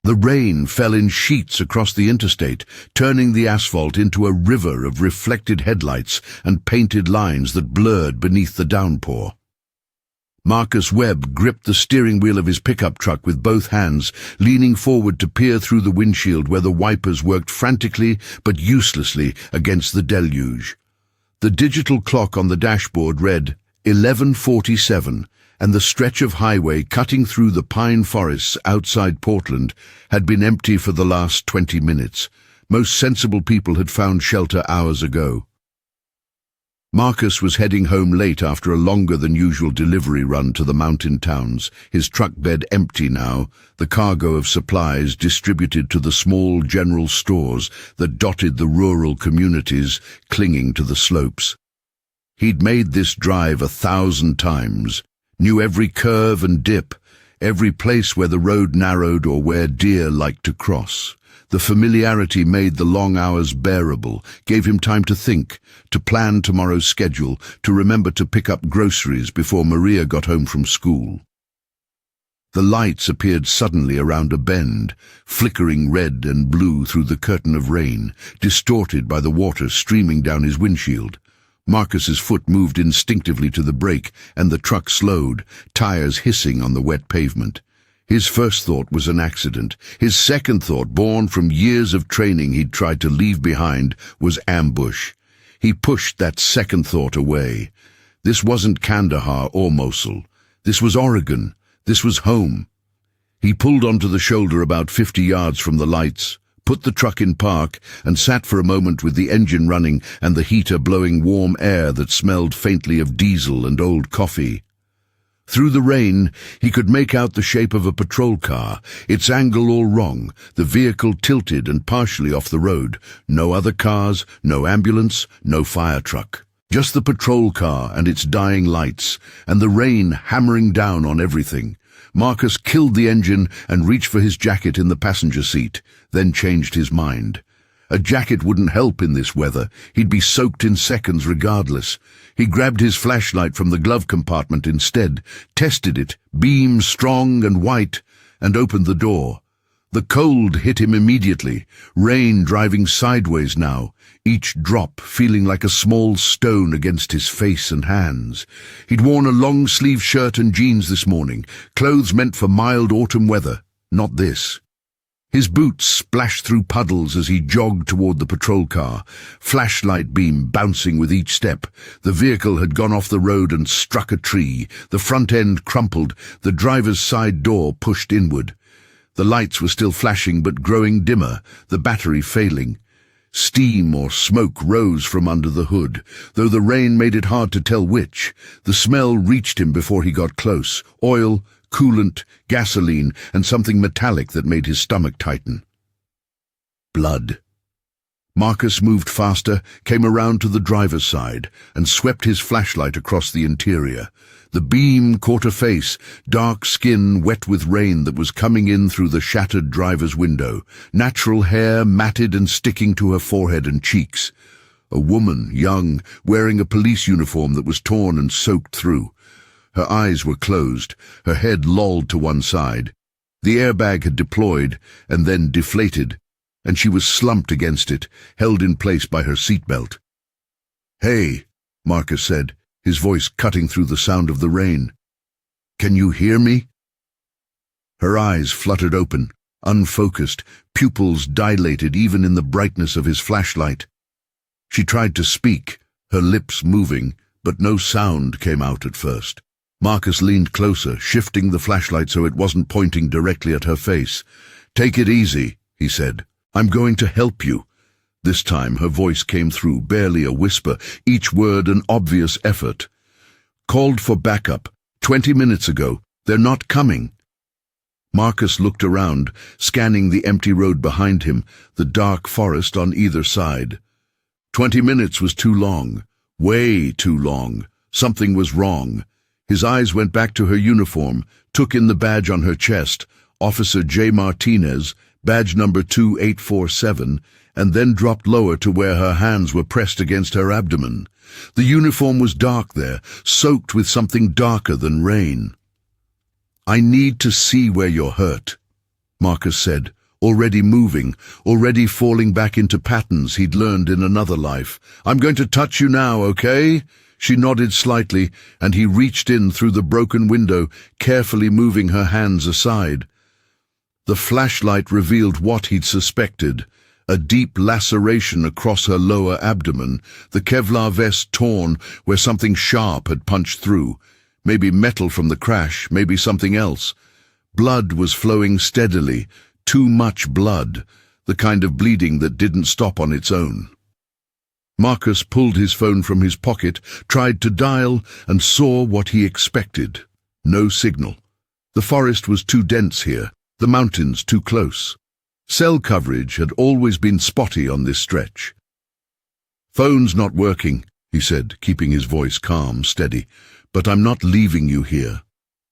The rain fell in sheets across the interstate, turning the asphalt into a river of reflected headlights and painted lines that blurred beneath the downpour. Marcus Webb gripped the steering wheel of his pickup truck with both hands, leaning forward to peer through the windshield where the wipers worked frantically but uselessly against the deluge. The digital clock on the dashboard read 11:47, and the stretch of highway cutting through the pine forests outside Portland had been empty for the last 20 minutes. Most sensible people had found shelter hours ago. Marcus was heading home late after a longer-than-usual delivery run to the mountain towns, his truck bed empty now, the cargo of supplies distributed to the small general stores that dotted the rural communities clinging to the slopes. He'd made this drive 1,000 times, knew every curve and dip, every place where the road narrowed or where deer liked to cross. The familiarity made the long hours bearable, gave him time to think, to plan tomorrow's schedule, to remember to pick up groceries before Maria got home from school. The lights appeared suddenly around a bend, flickering red and blue through the curtain of rain, distorted by the water streaming down his windshield. Marcus's foot moved instinctively to the brake, and the truck slowed, tires hissing on the wet pavement. His first thought was an accident. His second thought, born from years of training he'd tried to leave behind, was ambush. He pushed that second thought away. This wasn't Kandahar or Mosul. This was Oregon. This was home. He pulled onto the shoulder about 50 yards from the lights, put the truck in park, and sat for a moment with the engine running and the heater blowing warm air that smelled faintly of diesel and old coffee. Through the rain, he could make out the shape of a patrol car, its angle all wrong, the vehicle tilted and partially off the road. No other cars, no ambulance, no fire truck. Just the patrol car and its dying lights, and the rain hammering down on everything. Marcus killed the engine and reached for his jacket in the passenger seat, then changed his mind. A jacket wouldn't help in this weather. He'd be soaked in seconds regardless. He grabbed his flashlight from the glove compartment instead, tested it, beam strong and white, and opened the door. The cold hit him immediately, rain driving sideways now, each drop feeling like a small stone against his face and hands. He'd worn a long-sleeve shirt and jeans this morning, clothes meant for mild autumn weather, not this. His boots splashed through puddles as he jogged toward the patrol car, flashlight beam bouncing with each step. The vehicle had gone off the road and struck a tree, the front end crumpled, the driver's side door pushed inward. The lights were still flashing but growing dimmer, the battery failing. Steam or smoke rose from under the hood, though the rain made it hard to tell which. The smell reached him before he got close. Oil, coolant, gasoline, and something metallic that made his stomach tighten. Blood. Marcus moved faster, came around to the driver's side, and swept his flashlight across the interior. The beam caught a face, dark skin wet with rain that was coming in through the shattered driver's window, natural hair matted and sticking to her forehead and cheeks. A woman, young, wearing a police uniform that was torn and soaked through. Her eyes were closed, her head lolled to one side. The airbag had deployed and then deflated, and she was slumped against it, held in place by her seatbelt. "Hey," Marcus said, his voice cutting through the sound of the rain. "Can you hear me?" Her eyes fluttered open, unfocused, pupils dilated even in the brightness of his flashlight. She tried to speak, her lips moving, but no sound came out at first. Marcus leaned closer, shifting the flashlight so it wasn't pointing directly at her face. "Take it easy," he said. "I'm going to help you." This time her voice came through, barely a whisper, each word an obvious effort. "Called for backup. 20 minutes ago. They're not coming." Marcus looked around, scanning the empty road behind him, the dark forest on either side. 20 minutes was too long. Way too long. Something was wrong. His eyes went back to her uniform, took in the badge on her chest, Officer J. Martinez, badge number 2847, and then dropped lower to where her hands were pressed against her abdomen. The uniform was dark there, soaked with something darker than rain. "I need to see where you're hurt," Marcus said, already moving, already falling back into patterns he'd learned in another life. "I'm going to touch you now, okay?" She nodded slightly, and he reached in through the broken window, carefully moving her hands aside. The flashlight revealed what he'd suspected: a deep laceration across her lower abdomen, the Kevlar vest torn where something sharp had punched through. Maybe metal from the crash, maybe something else. Blood was flowing steadily, too much blood, the kind of bleeding that didn't stop on its own. Marcus pulled his phone from his pocket, tried to dial, and saw what he expected. No signal. The forest was too dense here, the mountains too close. Cell coverage had always been spotty on this stretch. "Phone's not working," he said, keeping his voice calm, steady. "But I'm not leaving you here."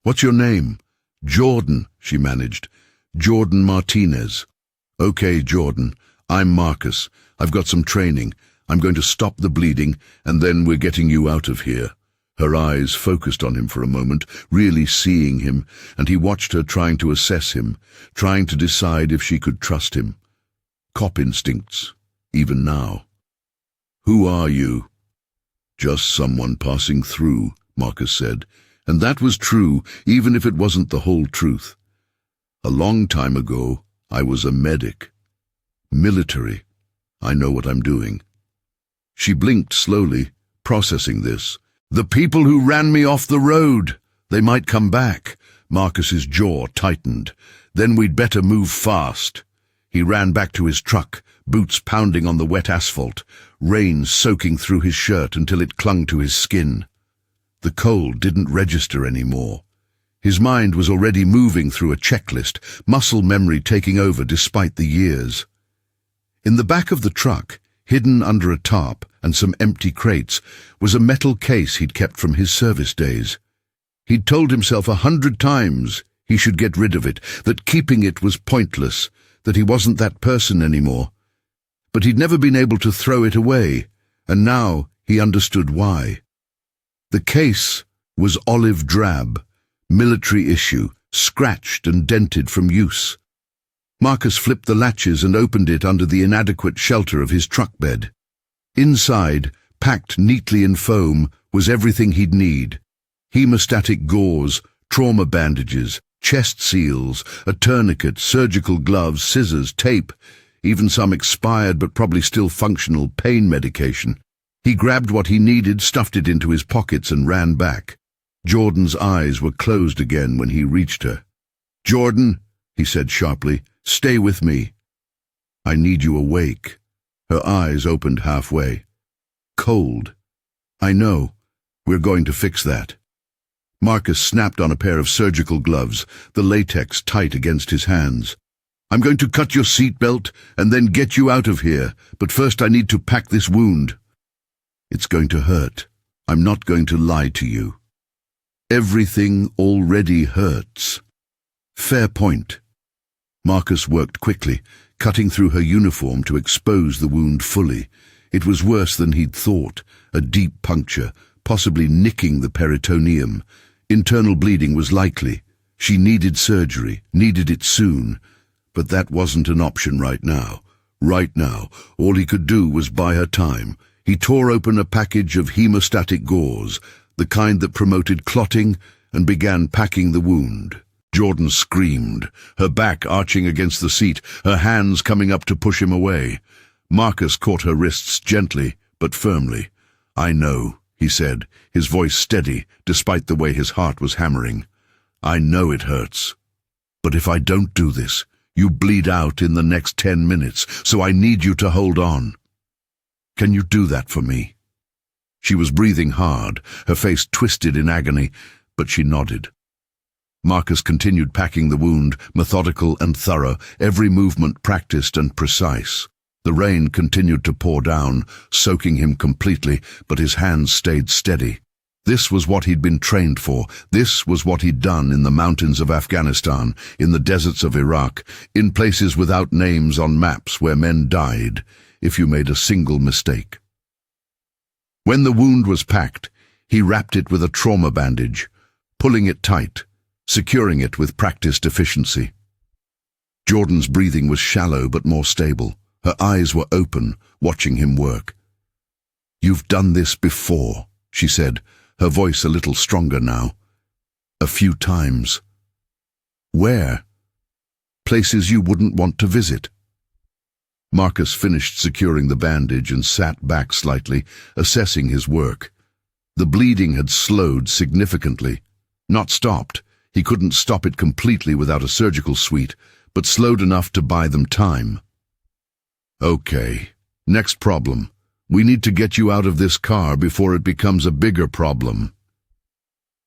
"What's your name?" "Jordan," she managed. "Jordan Martinez." "Okay, Jordan. I'm Marcus. I've got some training. I'm going to stop the bleeding, and then we're getting you out of here." Her eyes focused on him for a moment, really seeing him, and he watched her trying to assess him, trying to decide if she could trust him. Cop instincts, even now. "Who are you?" "Just someone passing through," Marcus said, and that was true, even if it wasn't the whole truth. "A long time ago, I was a medic. Military. I know what I'm doing." She blinked slowly, processing this. "The people who ran me off the road. They might come back." Marcus's jaw tightened. "Then we'd better move fast." He ran back to his truck, boots pounding on the wet asphalt, rain soaking through his shirt until it clung to his skin. The cold didn't register anymore. His mind was already moving through a checklist, muscle memory taking over despite the years. In the back of the truck, hidden under a tarp and some empty crates, was a metal case he'd kept from his service days. He'd told himself 100 times he should get rid of it, that keeping it was pointless, that he wasn't that person anymore. But he'd never been able to throw it away, and now he understood why. The case was olive drab, military issue, scratched and dented from use. Marcus flipped the latches and opened it under the inadequate shelter of his truck bed. Inside, packed neatly in foam, was everything he'd need. Hemostatic gauze, trauma bandages, chest seals, a tourniquet, surgical gloves, scissors, tape, even some expired but probably still functional pain medication. He grabbed what he needed, stuffed it into his pockets, and ran back. Jordan's eyes were closed again when he reached her. "Jordan," he said sharply, "stay with me." "I need you awake." Her eyes opened halfway. "Cold." "I know. We're going to fix that." Marcus snapped on a pair of surgical gloves, the latex tight against his hands. "I'm going to cut your seatbelt and then get you out of here, but first I need to pack this wound." "It's going to hurt. I'm not going to lie to you." "Everything already hurts." "Fair point." Marcus worked quickly, cutting through her uniform to expose the wound fully. It was worse than he'd thought, a deep puncture, possibly nicking the peritoneum. Internal bleeding was likely. She needed surgery, needed it soon. But that wasn't an option right now. Right now, all he could do was buy her time. He tore open a package of hemostatic gauze, the kind that promoted clotting, and began packing the wound. Jordan screamed, her back arching against the seat, her hands coming up to push him away. Marcus caught her wrists gently, but firmly. "I know," he said, his voice steady, despite the way his heart was hammering. "I know it hurts. But if I don't do this, you bleed out in the next 10 minutes, so I need you to hold on. Can you do that for me?" She was breathing hard, her face twisted in agony, but she nodded. Marcus continued packing the wound, methodical and thorough, every movement practiced and precise. The rain continued to pour down, soaking him completely, but his hands stayed steady. This was what he'd been trained for. This was what he'd done in the mountains of Afghanistan, in the deserts of Iraq, in places without names on maps where men died if you made a single mistake. When the wound was packed, he wrapped it with a trauma bandage, pulling it tight, securing it with practiced efficiency. Jordan's breathing was shallow but more stable. Her eyes were open, watching him work. "You've done this before," she said, her voice a little stronger now. "A few times." "Where?" "Places you wouldn't want to visit." Marcus finished securing the bandage and sat back slightly, assessing his work. The bleeding had slowed significantly. Not stopped. He couldn't stop it completely without a surgical suite, but slowed enough to buy them time. "Okay, next problem. We need to get you out of this car before it becomes a bigger problem."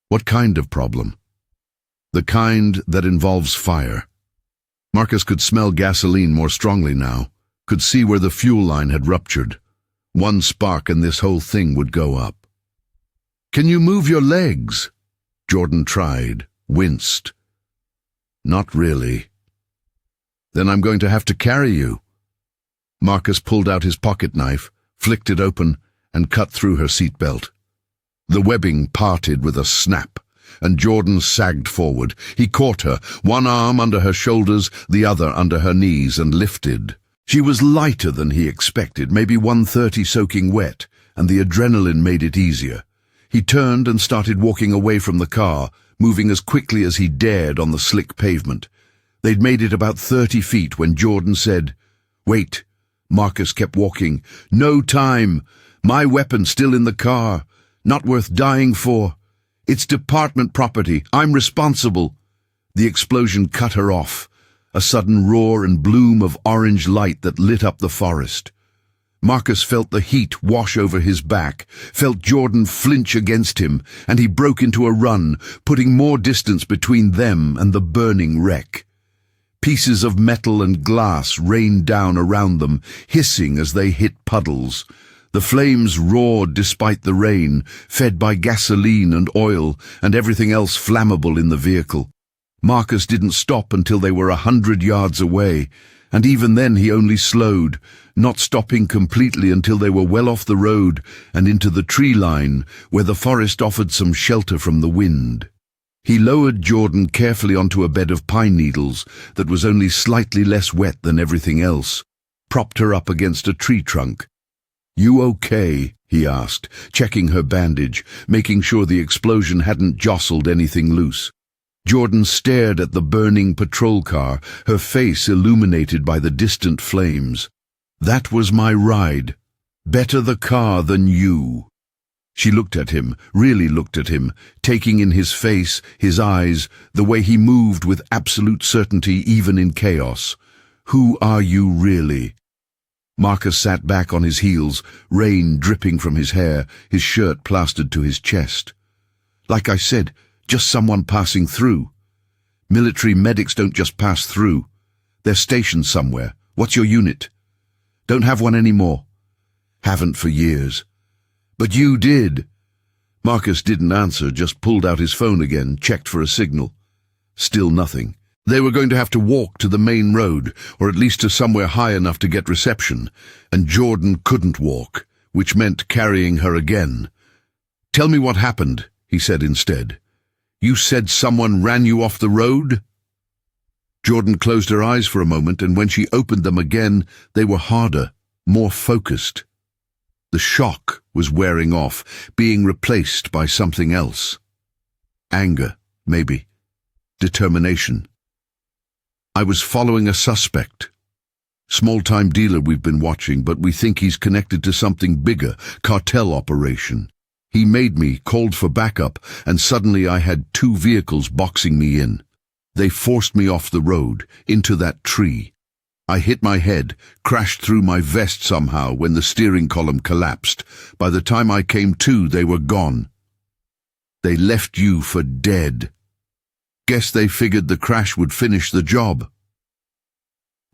"What kind of problem?" "The kind that involves fire." Marcus could smell gasoline more strongly now, could see where the fuel line had ruptured. One spark and this whole thing would go up. "Can you move your legs?" Jordan tried, winced. "Not really." "Then I'm going to have to carry you." Marcus pulled out his pocket knife, flicked it open, and cut through her seatbelt. The webbing parted with a snap, and Jordan sagged forward. He caught her, one arm under her shoulders, the other under her knees, and lifted. She was lighter than he expected, maybe 130 soaking wet, and the adrenaline made it easier. He turned and started walking away from the car, moving as quickly as he dared on the slick pavement. They'd made it about 30 feet when Jordan said, "Wait." Marcus kept walking. "No time. My weapon's still in the car. Not worth dying for. It's department property. I'm responsible." The explosion cut her off, a sudden roar and bloom of orange light that lit up the forest. Marcus felt the heat wash over his back, felt Jordan flinch against him, and he broke into a run, putting more distance between them and the burning wreck. Pieces of metal and glass rained down around them, hissing as they hit puddles. The flames roared despite the rain, fed by gasoline and oil and everything else flammable in the vehicle. Marcus didn't stop until they were 100 yards away, and even then he only slowed, not stopping completely until they were well off the road and into the tree line, where the forest offered some shelter from the wind. He lowered Jordan carefully onto a bed of pine needles that was only slightly less wet than everything else, propped her up against a tree trunk. "You okay?" he asked, checking her bandage, making sure the explosion hadn't jostled anything loose. Jordan stared at the burning patrol car, her face illuminated by the distant flames. "That was my ride. Better the car than you." She looked at him, really looked at him, taking in his face, his eyes, the way he moved with absolute certainty even in chaos. "Who are you really?" Marcus sat back on his heels, rain dripping from his hair, his shirt plastered to his chest. "Like I said, just someone passing through. Military medics don't just pass through. They're stationed somewhere. What's your unit?" "Don't have one anymore." "Haven't for years." "But you did." Marcus didn't answer, just pulled out his phone again, checked for a signal. Still nothing. They were going to have to walk to the main road, or at least to somewhere high enough to get reception, and Jordan couldn't walk, which meant carrying her again. "Tell me what happened," he said instead. "You said someone ran you off the road?" Jordan closed her eyes for a moment, and when she opened them again, they were harder, more focused. The shock was wearing off, being replaced by something else. Anger, maybe. Determination. "I was following a suspect. Small-time dealer we've been watching, but we think he's connected to something bigger, cartel operation. He made me, called for backup, and suddenly I had 2 vehicles boxing me in. They forced me off the road, into that tree. I hit my head, crashed through my vest somehow when the steering column collapsed. By the time I came to, they were gone. They left you for dead. Guess they figured the crash would finish the job."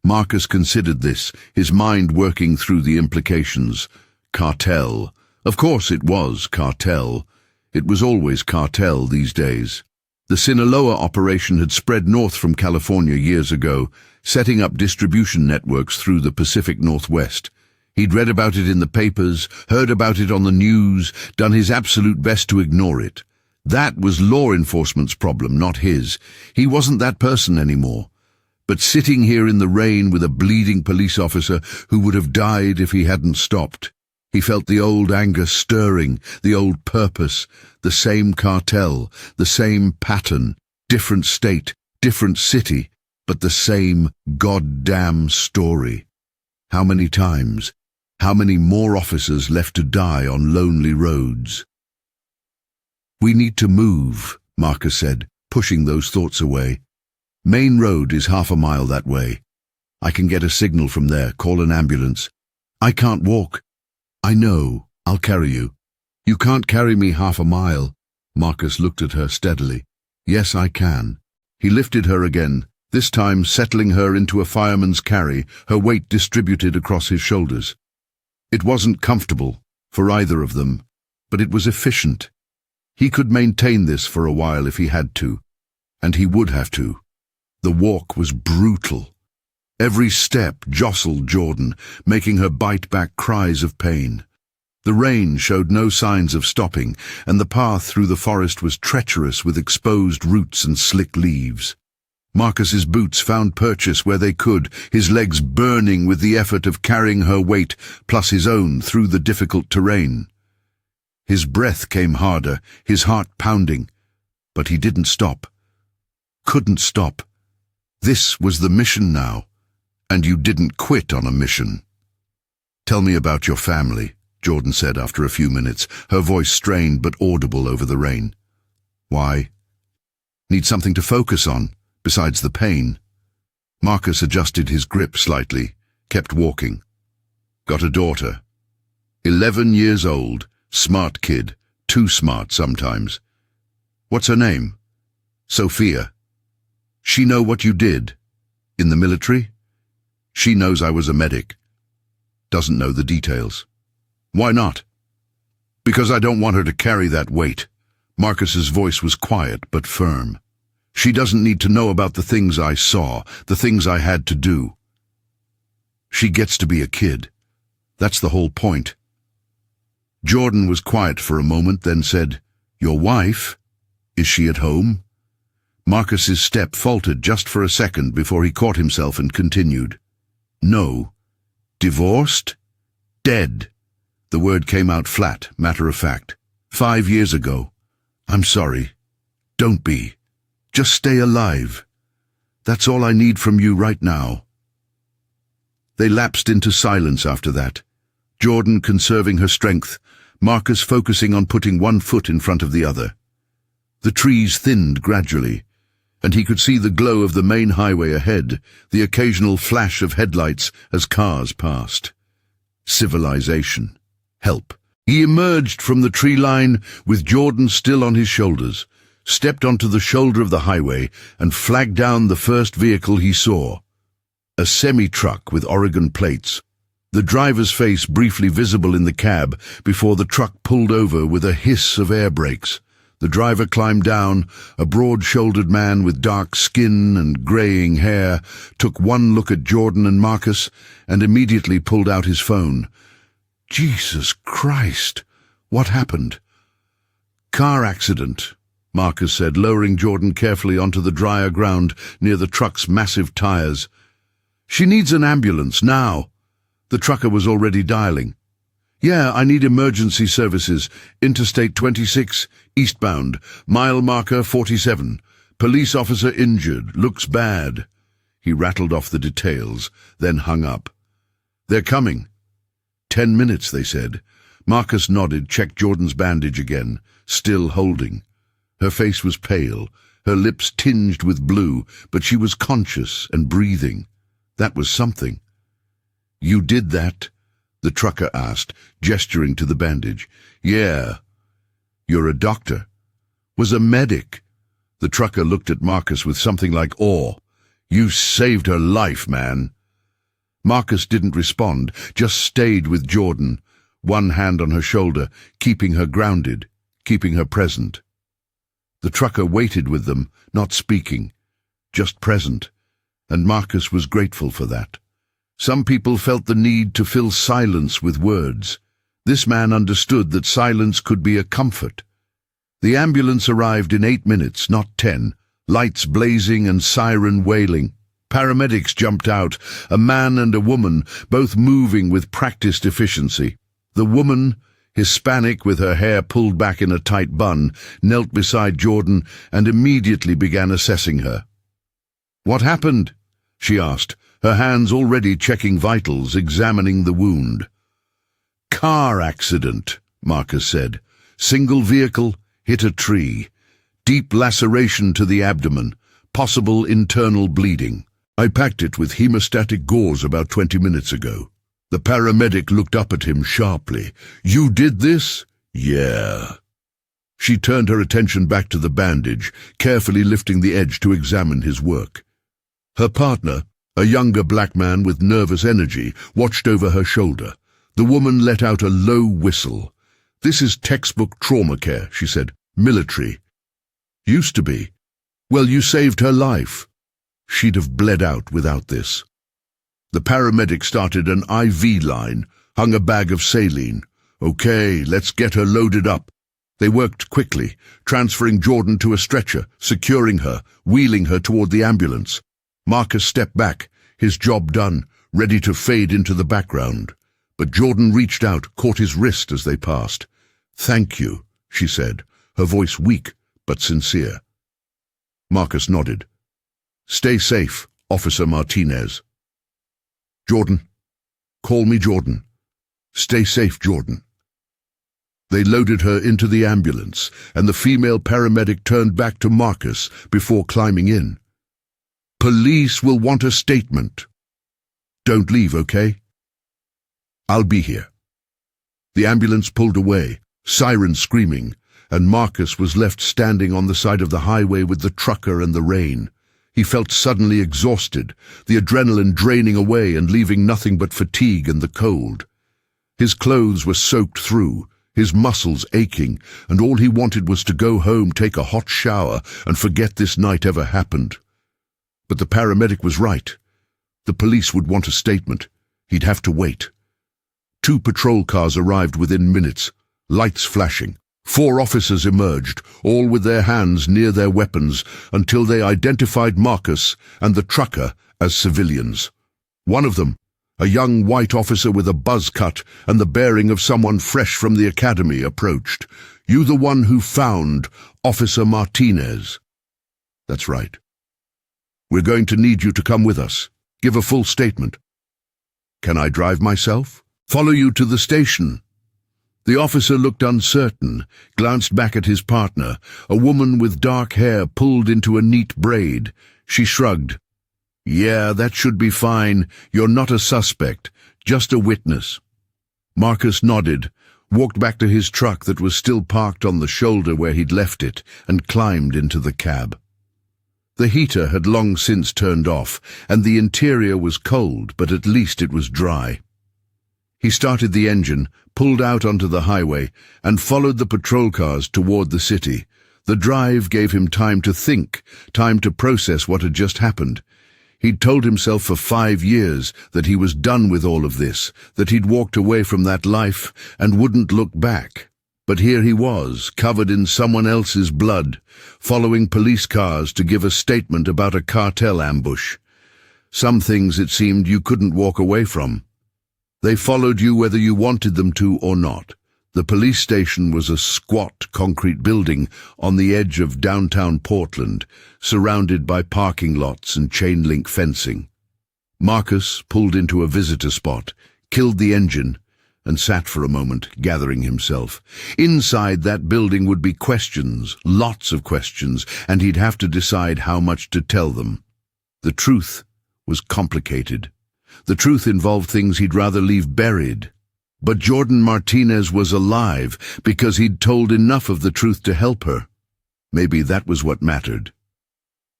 Marcus considered this, his mind working through the implications. Cartel. Of course it was cartel. It was always cartel these days. The Sinaloa operation had spread north from California years ago, setting up distribution networks through the Pacific Northwest. He'd read about it in the papers, heard about it on the news, done his absolute best to ignore it. That was law enforcement's problem, not his. He wasn't that person anymore. But sitting here in the rain with a bleeding police officer who would have died if he hadn't stopped, he felt the old anger stirring, the old purpose, the same cartel, the same pattern, different state, different city, but the same goddamn story. How many times? How many more officers left to die on lonely roads? "We need to move," Marcus said, pushing those thoughts away. "Main Road is half a mile that way. I can get a signal from there, call an ambulance. I can't walk." "I know, I'll carry you." "You can't carry me half a mile." Marcus looked at her steadily. "Yes, I can." He lifted her again, this time settling her into a fireman's carry, her weight distributed across his shoulders. It wasn't comfortable, for either of them, but it was efficient. He could maintain this for a while if he had to, and he would have to. The walk was brutal. Every step jostled Jordan, making her bite back cries of pain. The rain showed no signs of stopping, and the path through the forest was treacherous with exposed roots and slick leaves. Marcus's boots found purchase where they could, his legs burning with the effort of carrying her weight plus his own through the difficult terrain. His breath came harder, his heart pounding, but he didn't stop. Couldn't stop. This was the mission now, and you didn't quit on a mission. "Tell me about your family," Jordan said after a few minutes, her voice strained but audible over the rain. "Why?" "Need something to focus on, besides the pain." Marcus adjusted his grip slightly, kept walking. "Got a daughter. 11 years old, smart kid, too smart sometimes. What's her name?" "Sophia." "She know what you did? In the military?" "She knows I was a medic. Doesn't know the details." "Why not?" "Because I don't want her to carry that weight." Marcus's voice was quiet but firm. "She doesn't need to know about the things I saw, the things I had to do. She gets to be a kid. That's the whole point." Jordan was quiet for a moment, then said, "Your wife? Is she at home?" Marcus's step faltered just for a second before he caught himself and continued. "No." "Divorced?" "Dead." The word came out flat, matter-of-fact. 5 years ago. "I'm sorry." "Don't be. Just stay alive. That's all I need from you right now." They lapsed into silence after that, Jordan conserving her strength, Marcus focusing on putting one foot in front of the other. The trees thinned gradually, and he could see the glow of the main highway ahead, the occasional flash of headlights as cars passed. Civilization. Help. He emerged from the tree line with Jordan still on his shoulders, stepped onto the shoulder of the highway and flagged down the first vehicle he saw. A semi-truck with Oregon plates. The driver's face briefly visible in the cab before the truck pulled over with a hiss of air brakes. The driver climbed down, a broad-shouldered man with dark skin and greying hair, took one look at Jordan and Marcus and immediately pulled out his phone. "Jesus Christ! What happened?" "Car accident," Marcus said, lowering Jordan carefully onto the drier ground near the truck's massive tires. "She needs an ambulance, now." The trucker was already dialing. "Yeah, I need emergency services. Interstate 26, eastbound, mile marker 47. Police officer injured, looks bad." He rattled off the details, then hung up. "They're coming." 10 minutes, they said. Marcus nodded, checked Jordan's bandage again, still holding. Her face was pale, her lips tinged with blue, but she was conscious and breathing. That was something. "You did that?" the trucker asked, gesturing to the bandage. "Yeah." "You're a doctor?" "Was a medic." The trucker looked at Marcus with something like awe. "You saved her life, man." Marcus didn't respond, just stayed with Jordan, one hand on her shoulder, keeping her grounded, keeping her present. The trucker waited with them, not speaking, just present, and Marcus was grateful for that. Some people felt the need to fill silence with words. This man understood that silence could be a comfort. The ambulance arrived in 8 minutes, not 10, lights blazing and siren wailing. Paramedics jumped out, a man and a woman, both moving with practiced efficiency. The woman, Hispanic with her hair pulled back in a tight bun, knelt beside Jordan and immediately began assessing her. "What happened?" she asked, her hands already checking vitals, examining the wound. "Car accident," Marcus said. "Single vehicle, hit a tree. Deep laceration to the abdomen, possible internal bleeding. I packed it with hemostatic gauze about 20 minutes ago." The paramedic looked up at him sharply. "You did this?" "Yeah." She turned her attention back to the bandage, carefully lifting the edge to examine his work. Her partner, a younger black man with nervous energy, watched over her shoulder. The woman let out a low whistle. "This is textbook trauma care," she said. "Military." "Used to be." "Well, you saved her life." She'd have bled out without this. The paramedic started an IV line, hung a bag of saline. "Okay, let's get her loaded up." They worked quickly, transferring Jordan to a stretcher, securing her, wheeling her toward the ambulance. Marcus stepped back, his job done, ready to fade into the background. But Jordan reached out, caught his wrist as they passed. "Thank you," she said, her voice weak but sincere. Marcus nodded. "Stay safe, Officer Martinez." "Jordan. Call me Jordan. Stay safe, Jordan." They loaded her into the ambulance, and the female paramedic turned back to Marcus before climbing in. "Police will want a statement. Don't leave, okay? I'll be here." The ambulance pulled away, sirens screaming, and Marcus was left standing on the side of the highway with the trucker and the rain. He felt suddenly exhausted, the adrenaline draining away and leaving nothing but fatigue and the cold. His clothes were soaked through, his muscles aching, and all he wanted was to go home, take a hot shower, and forget this night ever happened. But the paramedic was right. The police would want a statement. He'd have to wait. 2 patrol cars arrived within minutes, lights flashing. 4 officers emerged, all with their hands near their weapons, until they identified Marcus and the trucker as civilians. One of them, a young white officer with a buzz cut and the bearing of someone fresh from the academy, approached. "You the one who found Officer Martinez?" "That's right." "We're going to need you to come with us. Give a full statement." "Can I drive myself?" "Follow you to the station." The officer looked uncertain, glanced back at his partner, a woman with dark hair pulled into a neat braid. She shrugged. "Yeah, that should be fine. You're not a suspect, just a witness." Marcus nodded, walked back to his truck that was still parked on the shoulder where he'd left it, and climbed into the cab. The heater had long since turned off, and the interior was cold, but at least it was dry. He started the engine, pulled out onto the highway, and followed the patrol cars toward the city. The drive gave him time to think, time to process what had just happened. He'd told himself for 5 years that he was done with all of this, that he'd walked away from that life and wouldn't look back. But here he was, covered in someone else's blood, following police cars to give a statement about a cartel ambush. Some things, it seemed, you couldn't walk away from. They followed you whether you wanted them to or not. The police station was a squat concrete building on the edge of downtown Portland, surrounded by parking lots and chain-link fencing. Marcus pulled into a visitor spot, killed the engine, and sat for a moment, gathering himself. Inside that building would be questions, lots of questions, and he'd have to decide how much to tell them. The truth was complicated. The truth involved things he'd rather leave buried. But Jordan Martinez was alive because he'd told enough of the truth to help her. Maybe that was what mattered.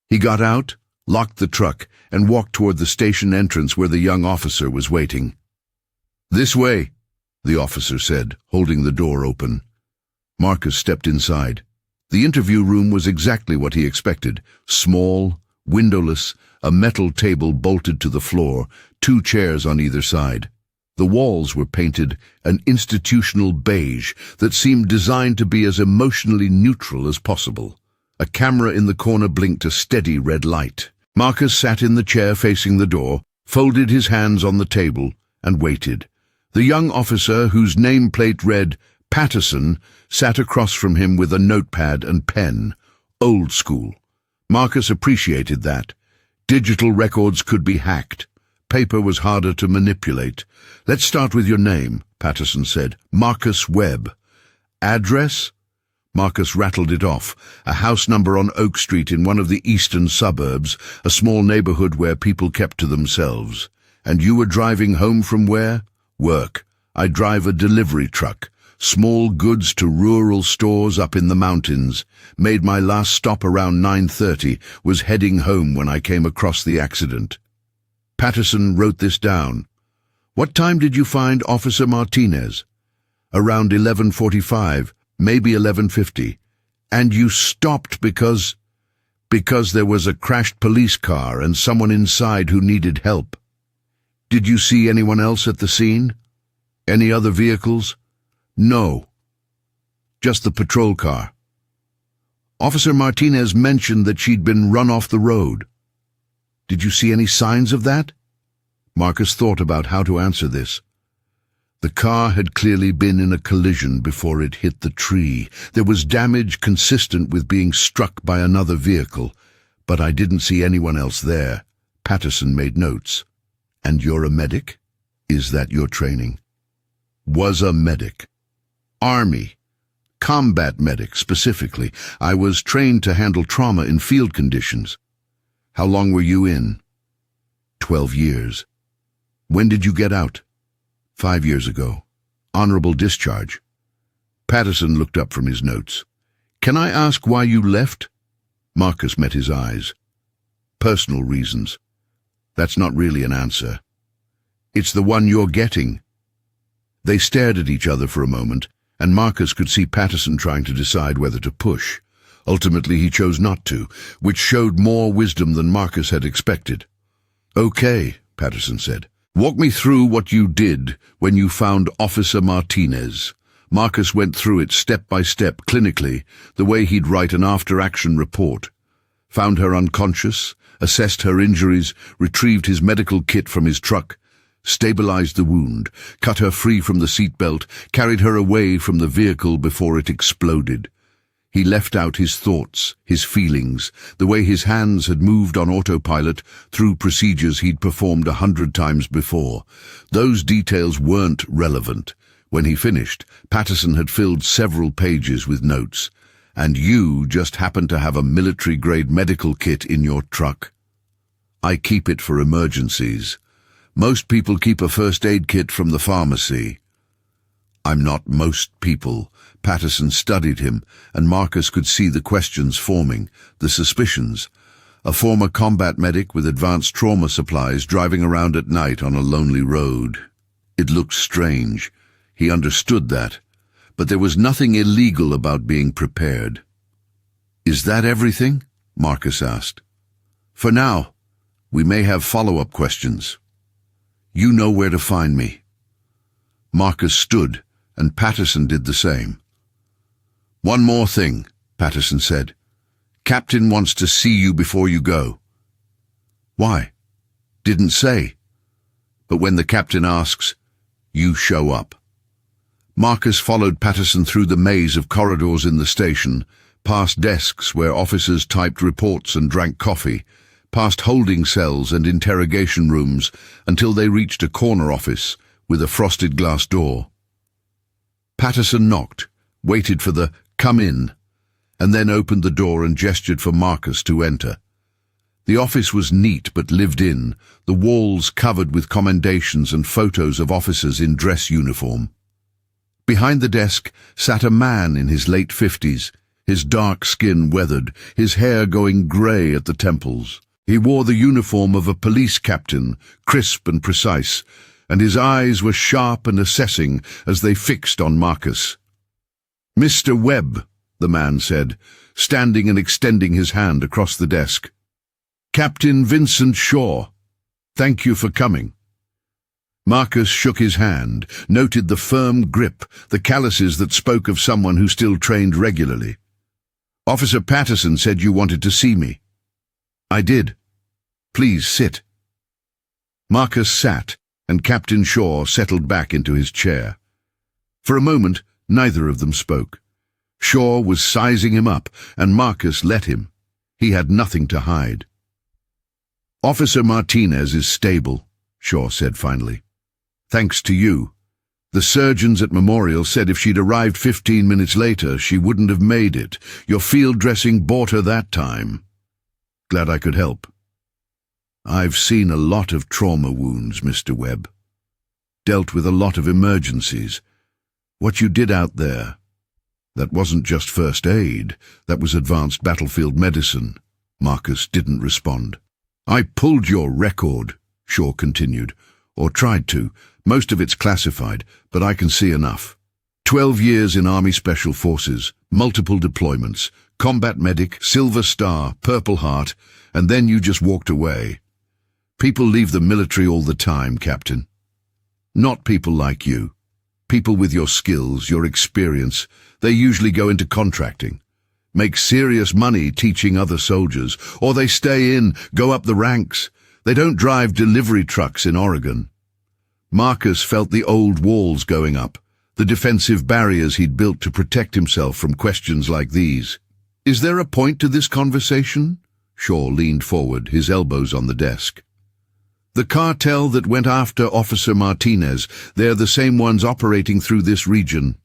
He got out, locked the truck, and walked toward the station entrance where the young officer was waiting. "This way," the officer said, holding the door open. Marcus stepped inside. The interview room was exactly what he expected. Small, windowless, a metal table bolted to the floor, 2 chairs on either side. The walls were painted an institutional beige that seemed designed to be as emotionally neutral as possible. A camera in the corner blinked a steady red light. Marcus sat in the chair facing the door, folded his hands on the table, and waited. The young officer, whose nameplate read Patterson, sat across from him with a notepad and pen. Old school. Marcus appreciated that. Digital records could be hacked. Paper was harder to manipulate. "Let's start with your name," Patterson said. "Marcus Webb." "Address?" Marcus rattled it off. "A house number on Oak Street in one of the eastern suburbs, a small neighborhood where people kept to themselves. And you were driving home from where?" "Work. I drive a delivery truck. Small goods to rural stores up in the mountains. Made my last stop around 9:30, was heading home when I came across the accident." Patterson wrote this down. "What time did you find Officer Martinez?" "Around 11:45, maybe 11:50. "And you stopped because there was a crashed police car and someone inside who needed help." "Did you see anyone else at the scene? Any other vehicles?" "No. Just the patrol car." "Officer Martinez mentioned that she'd been run off the road. Did you see any signs of that?" Marcus thought about how to answer this. The car had clearly been in a collision before it hit the tree. There was damage consistent with being struck by another vehicle, but I didn't see anyone else there. Patterson made notes. "And you're a medic? Is that your training?" "Was a medic. Army. Combat medic, specifically. I was trained to handle trauma in field conditions." "How long were you in?" 12 years. "When did you get out?" 5 years ago. Honorable discharge." Patterson looked up from his notes. "Can I ask why you left?" Marcus met his eyes. "Personal reasons." "That's not really an answer." "It's the one you're getting." They stared at each other for a moment, and Marcus could see Patterson trying to decide whether to push. Ultimately he chose not to, which showed more wisdom than Marcus had expected. "Okay," Patterson said. "Walk me through what you did when you found Officer Martinez." Marcus went through it step by step, clinically, the way he'd write an after-action report. Found her unconscious, assessed her injuries, retrieved his medical kit from his truck, stabilized the wound, cut her free from the seatbelt, carried her away from the vehicle before it exploded. He left out his thoughts, his feelings, the way his hands had moved on autopilot through procedures he'd performed 100 times before. Those details weren't relevant. When he finished, Patterson had filled several pages with notes. "And you just happened to have a military-grade medical kit in your truck." "I keep it for emergencies. Most people keep a first aid kit from the pharmacy." "I'm not most people." Patterson studied him, and Marcus could see the questions forming, the suspicions. A former combat medic with advanced trauma supplies driving around at night on a lonely road. It looked strange. He understood that. But there was nothing illegal about being prepared. "Is that everything?" Marcus asked. "For now. We may have follow-up questions." "You know where to find me." Marcus stood, and Patterson did the same. "One more thing," Patterson said. "Captain wants to see you before you go." "Why?" "Didn't say. But when the captain asks, you show up." Marcus followed Patterson through the maze of corridors in the station, past desks where officers typed reports and drank coffee, past holding cells and interrogation rooms, until they reached a corner office with a frosted glass door. Patterson knocked, waited for the "come in," and then opened the door and gestured for Marcus to enter. The office was neat but lived in, the walls covered with commendations and photos of officers in dress uniform. Behind the desk sat a man in his late 50s, his dark skin weathered, his hair going grey at the temples. He wore the uniform of a police captain, crisp and precise, and his eyes were sharp and assessing as they fixed on Marcus. "Mr. Webb," the man said, standing and extending his hand across the desk. "Captain Vincent Shaw. Thank you for coming." Marcus shook his hand, noted the firm grip, the calluses that spoke of someone who still trained regularly. "Officer Patterson said you wanted to see me." "I did." Please sit." Marcus sat, and Captain Shaw settled back into his chair. For a moment, neither of them spoke. Shaw was sizing him up, and Marcus let him. He had nothing to hide. "Officer Martinez is stable," Shaw said finally. "Thanks to you. The surgeons at Memorial said if she'd arrived 15 minutes later, she wouldn't have made it. Your field dressing bought her that time. Glad I could help. I've seen a lot of trauma wounds, Mr. Webb. Dealt with a lot of emergencies. What you did out there, that wasn't just first aid, that was advanced battlefield medicine." Marcus didn't respond. "I pulled your record," Shaw continued, "or tried to. Most of it's classified, but I can see enough. 12 years in Army Special Forces, multiple deployments, combat medic, Silver Star, Purple Heart, and then you just walked away. People leave the military all the time, Captain. Not people like you. People with your skills, your experience. They usually go into contracting, make serious money teaching other soldiers, or they stay in, go up the ranks. They don't drive delivery trucks in Oregon." Marcus felt the old walls going up, the defensive barriers he'd built to protect himself from questions like these. "Is there a point to this conversation?" Shaw leaned forward, his elbows on the desk. "The cartel that went after Officer Martinez, they're the same ones operating through this region.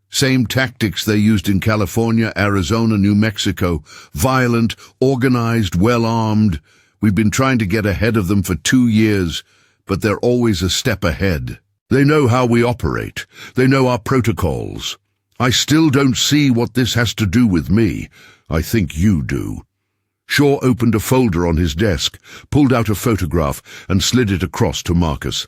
Same tactics they used in California, Arizona, New Mexico. Violent, organized, well-armed. We've been trying to get ahead of them for 2 years, but they're always a step ahead. They know how we operate. They know our protocols. I still don't see what this has to do with me. I think you do." Shaw opened a folder on his desk, pulled out a photograph, and slid it across to Marcus.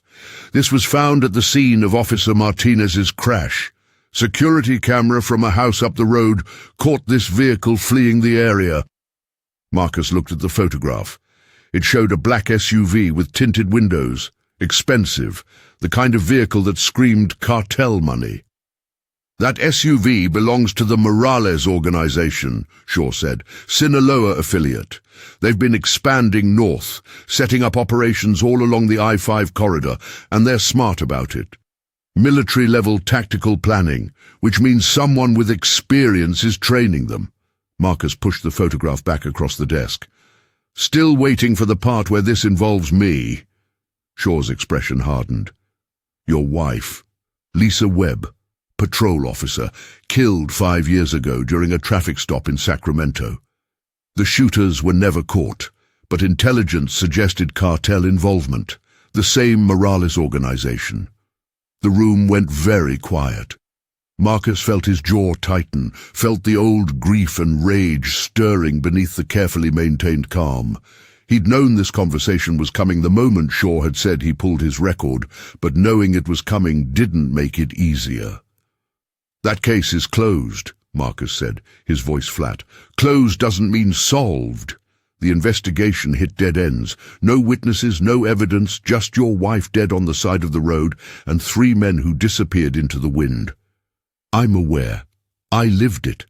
"This was found at the scene of Officer Martinez's crash. Security camera from a house up the road caught this vehicle fleeing the area." Marcus looked at the photograph. It showed a black SUV with tinted windows. Expensive, the kind of vehicle that screamed cartel money. "That SUV belongs to the Morales organization," Shaw said, "Sinaloa affiliate. They've been expanding north, setting up operations all along the I-5 corridor, and they're smart about it. Military-level tactical planning, which means someone with experience is training them." Marcus pushed the photograph back across the desk. "Still waiting for the part where this involves me." Shaw's expression hardened. "Your wife, Lisa Webb, patrol officer, killed 5 years ago during a traffic stop in Sacramento. The shooters were never caught, but intelligence suggested cartel involvement, the same Morales organization. The room went very quiet. Marcus felt his jaw tighten, felt the old grief and rage stirring beneath the carefully maintained calm. He'd known this conversation was coming the moment Shaw had said he pulled his record, but knowing it was coming didn't make it easier. "That case is closed," Marcus said, his voice flat. "Closed doesn't mean solved. The investigation hit dead ends. No witnesses, no evidence, just your wife dead on the side of the road and 3 men who disappeared into the wind. I'm aware. I lived it.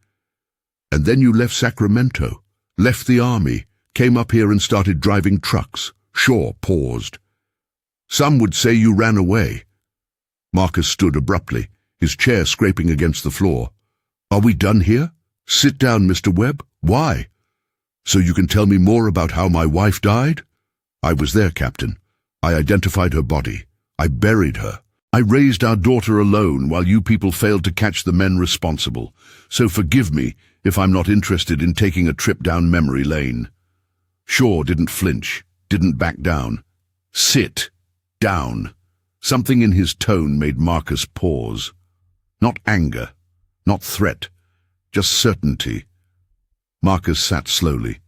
And then you left Sacramento, left the army, came up here and started driving trucks." Shaw paused. "Some would say you ran away." Marcus stood abruptly, his chair scraping against the floor. "Are we done here? Sit down, Mr. Webb. Why? So you can tell me more about how my wife died?" "I was there, Captain. I identified her body. I buried her. I raised our daughter alone while you people failed to catch the men responsible. So forgive me if I'm not interested in taking a trip down memory lane." Shaw didn't flinch, didn't back down. "Sit down." Something in his tone made Marcus pause. Not anger, not threat, just certainty. Marcus sat slowly.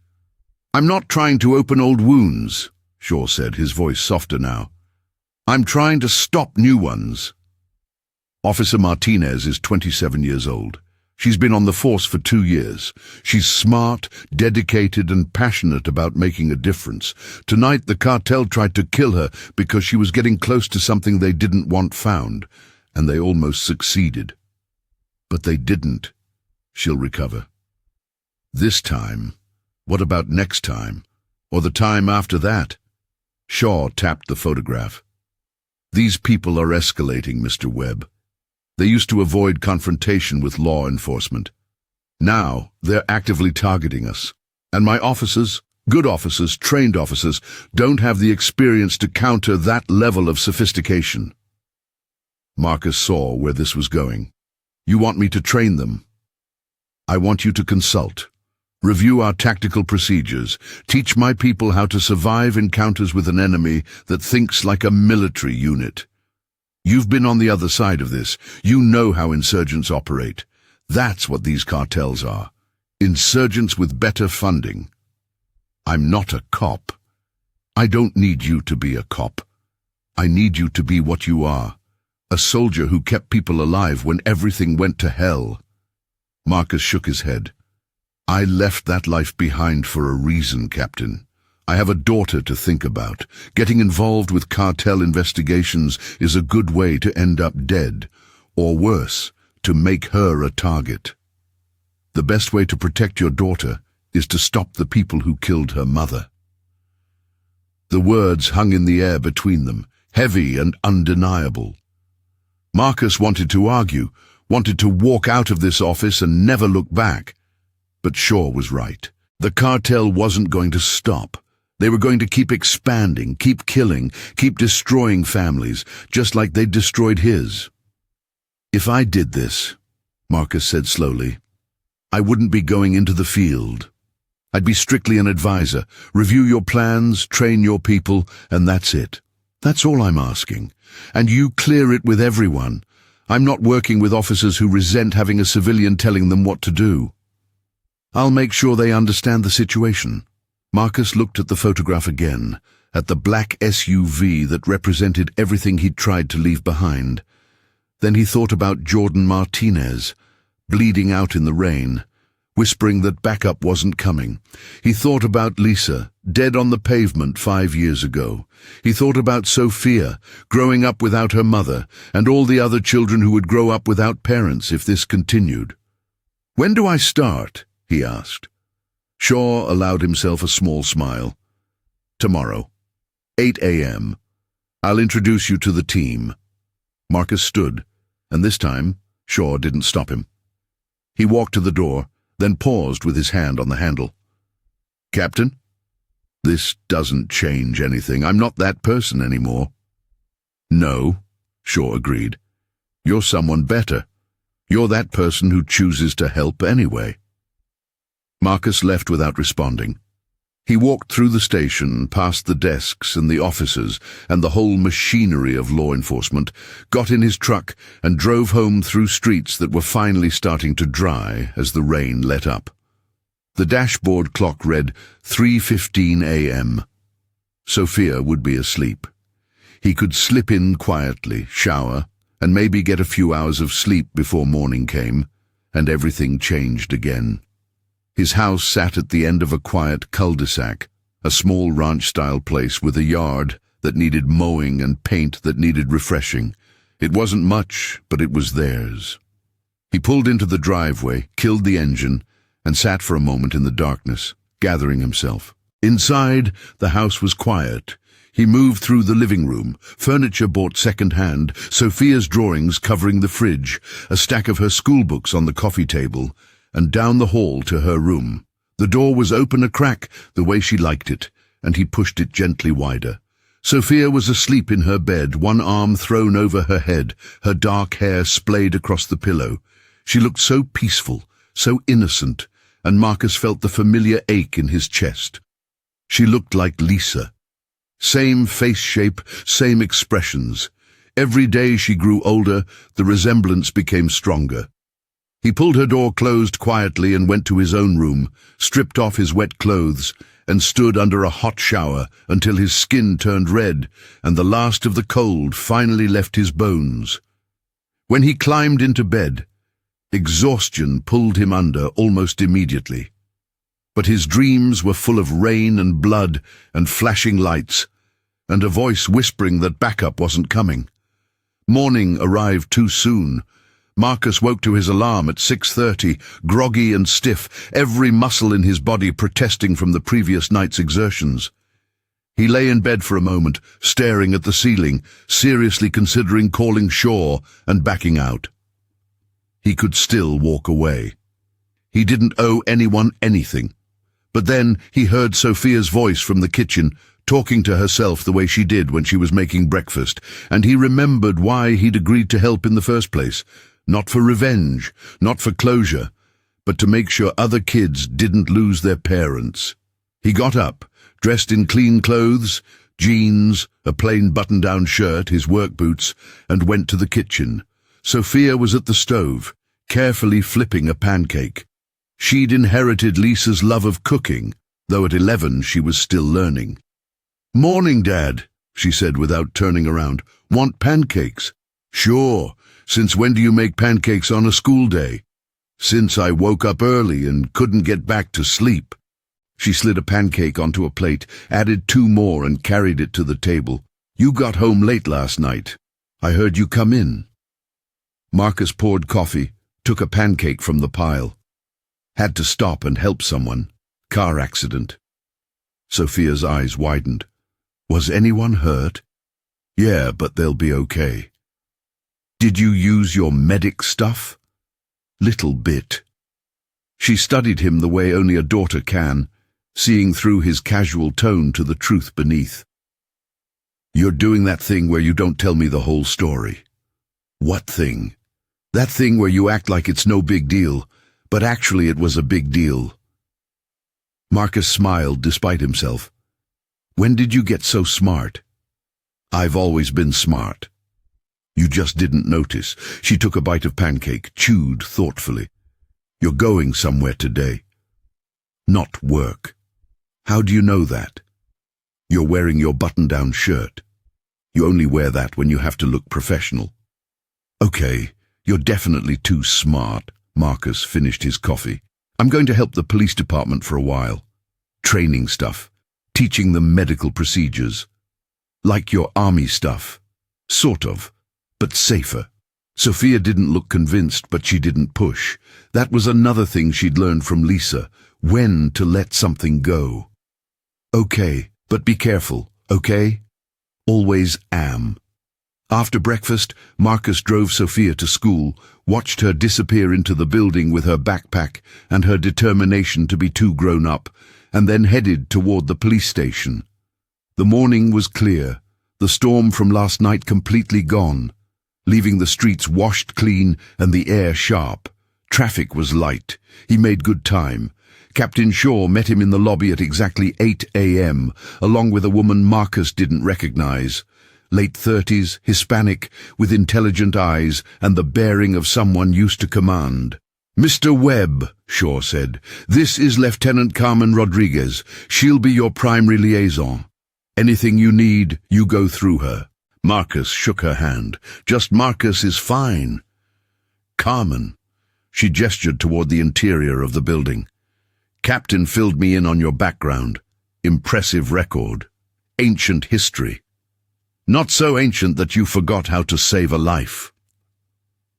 "I'm not trying to open old wounds," Shaw said, his voice softer now. "I'm trying to stop new ones." Officer Martinez is 27 years old. She's been on the force for 2 years. She's smart, dedicated, and passionate about making a difference. Tonight the cartel tried to kill her because she was getting close to something they didn't want found, and they almost succeeded. But they didn't. She'll recover. This time, what about next time? or the time after that. Shaw tapped the photograph. These people are escalating, Mr. Webb. They used to avoid confrontation with law enforcement. Now they're actively targeting us. And my officers, good officers, trained officers, don't have the experience to counter that level of sophistication. Marcus saw where this was going. You want me to train them? I want you to consult. Review our tactical procedures. Teach my people how to survive encounters with an enemy that thinks like a military unit. You've been on the other side of this. You know how insurgents operate. That's what these cartels are. Insurgents with better funding. I'm not a cop. I don't need you to be a cop. I need you to be what you are. A soldier who kept people alive when everything went to hell. Marcus shook his head. I left that life behind for a reason, Captain. I have a daughter to think about. Getting involved with cartel investigations is a good way to end up dead, or worse, to make her a target. The best way to protect your daughter is to stop the people who killed her mother. The words hung in the air between them, heavy and undeniable. Marcus wanted to argue, wanted to walk out of this office and never look back. But Shaw was right. The cartel wasn't going to stop. They were going to keep expanding, keep killing, keep destroying families, just like they'd destroyed his. If I did this, Marcus said slowly, I wouldn't be going into the field. I'd be strictly an advisor, review your plans, train your people, and that's it. That's all I'm asking. And you clear it with everyone. I'm not working with officers who resent having a civilian telling them what to do. I'll make sure they understand the situation. Marcus looked at the photograph again, at the black SUV that represented everything he'd tried to leave behind. Then he thought about Jordan Martinez, bleeding out in the rain, whispering that backup wasn't coming. He thought about Lisa, dead on the pavement 5 years ago. He thought about Sophia, growing up without her mother, and all the other children who would grow up without parents if this continued. When do I start? He asked. Shaw allowed himself a small smile. Tomorrow, 8 a.m. I'll introduce you to the team. Marcus stood, and this time Shaw didn't stop him. He walked to the door, then paused with his hand on the handle. Captain? This doesn't change anything. I'm not that person anymore. No, Shaw agreed. You're someone better. You're that person who chooses to help anyway. Marcus left without responding. He walked through the station, past the desks and the officers and the whole machinery of law enforcement, got in his truck and drove home through streets that were finally starting to dry as the rain let up. The dashboard clock read 3:15 a.m. Sophia would be asleep. He could slip in quietly, shower, and maybe get a few hours of sleep before morning came, and everything changed again. His house sat at the end of a quiet cul-de-sac, a small ranch-style place with a yard that needed mowing and paint that needed refreshing. It wasn't much, but it was theirs. He pulled into the driveway, killed the engine, and sat for a moment in the darkness, gathering himself. Inside, the house was quiet. He moved through the living room, furniture bought second-hand, Sophia's drawings covering the fridge, a stack of her schoolbooks on the coffee table, and down the hall to her room. The door was open a crack, the way she liked it, and he pushed it gently wider. Sophia was asleep in her bed, one arm thrown over her head, her dark hair splayed across the pillow. She looked so peaceful, so innocent, and Marcus felt the familiar ache in his chest. She looked like Lisa. Same face shape, same expressions. Every day she grew older, the resemblance became stronger. He pulled her door closed quietly and went to his own room, stripped off his wet clothes, and stood under a hot shower until his skin turned red and the last of the cold finally left his bones. When he climbed into bed, exhaustion pulled him under almost immediately. But his dreams were full of rain and blood and flashing lights, and a voice whispering that backup wasn't coming. Morning arrived too soon. Marcus woke to his alarm at 6:30, groggy and stiff, every muscle in his body protesting from the previous night's exertions. He lay in bed for a moment, staring at the ceiling, seriously considering calling Shaw and backing out. He could still walk away. He didn't owe anyone anything. But then he heard Sophia's voice from the kitchen, talking to herself the way she did when she was making breakfast, and he remembered why he'd agreed to help in the first place. Not for revenge, not for closure, but to make sure other kids didn't lose their parents. He got up, dressed in clean clothes, jeans, a plain button-down shirt, his work boots, and went to the kitchen. Sophia was at the stove, carefully flipping a pancake. She'd inherited Lisa's love of cooking, though at 11 she was still learning. "Morning, Dad," she said without turning around. "Want pancakes?" "Sure. Since when do you make pancakes on a school day?" "Since I woke up early and couldn't get back to sleep." She slid a pancake onto a plate, added 2 more and carried it to the table. "You got home late last night. I heard you come in." Marcus poured coffee, took a pancake from the pile. "Had to stop and help someone. Car accident." Sophia's eyes widened. "Was anyone hurt?" "Yeah, but they'll be okay." "Did you use your medic stuff?" "Little bit." She studied him the way only a daughter can, seeing through his casual tone to the truth beneath. "You're doing that thing where you don't tell me the whole story." "What thing?" "That thing where you act like it's no big deal, but actually it was a big deal." Marcus smiled despite himself. "When did you get so smart?" "I've always been smart." "You just didn't notice." She took a bite of pancake, chewed thoughtfully. "You're going somewhere today." "Not work." "How do you know that?" "You're wearing your button-down shirt. You only wear that when you have to look professional." "Okay, you're definitely too smart." Marcus finished his coffee. "I'm going to help the police department for a while. Training stuff. Teaching them medical procedures. Like your army stuff. Sort of. But safer." Sophia didn't look convinced, but she didn't push. That was another thing she'd learned from Lisa, when to let something go. "Okay, but be careful, okay?" "Always am." After breakfast, Marcus drove Sophia to school, watched her disappear into the building with her backpack and her determination to be too grown up, and then headed toward the police station. The morning was clear, the storm from last night completely gone, leaving the streets washed clean and the air sharp. Traffic was light. He made good time. Captain Shaw met him in the lobby at exactly 8 a.m., along with a woman Marcus didn't recognize. Late 30s, Hispanic, with intelligent eyes and the bearing of someone used to command. "Mr. Webb," Shaw said, "this is Lieutenant Carmen Rodriguez. She'll be your primary liaison. Anything you need, you go through her." Marcus shook her hand. "Just Marcus is fine." "Carmen." She gestured toward the interior of the building. "Captain filled me in on your background. Impressive record. Ancient history. Not so ancient that you forgot how to save a life."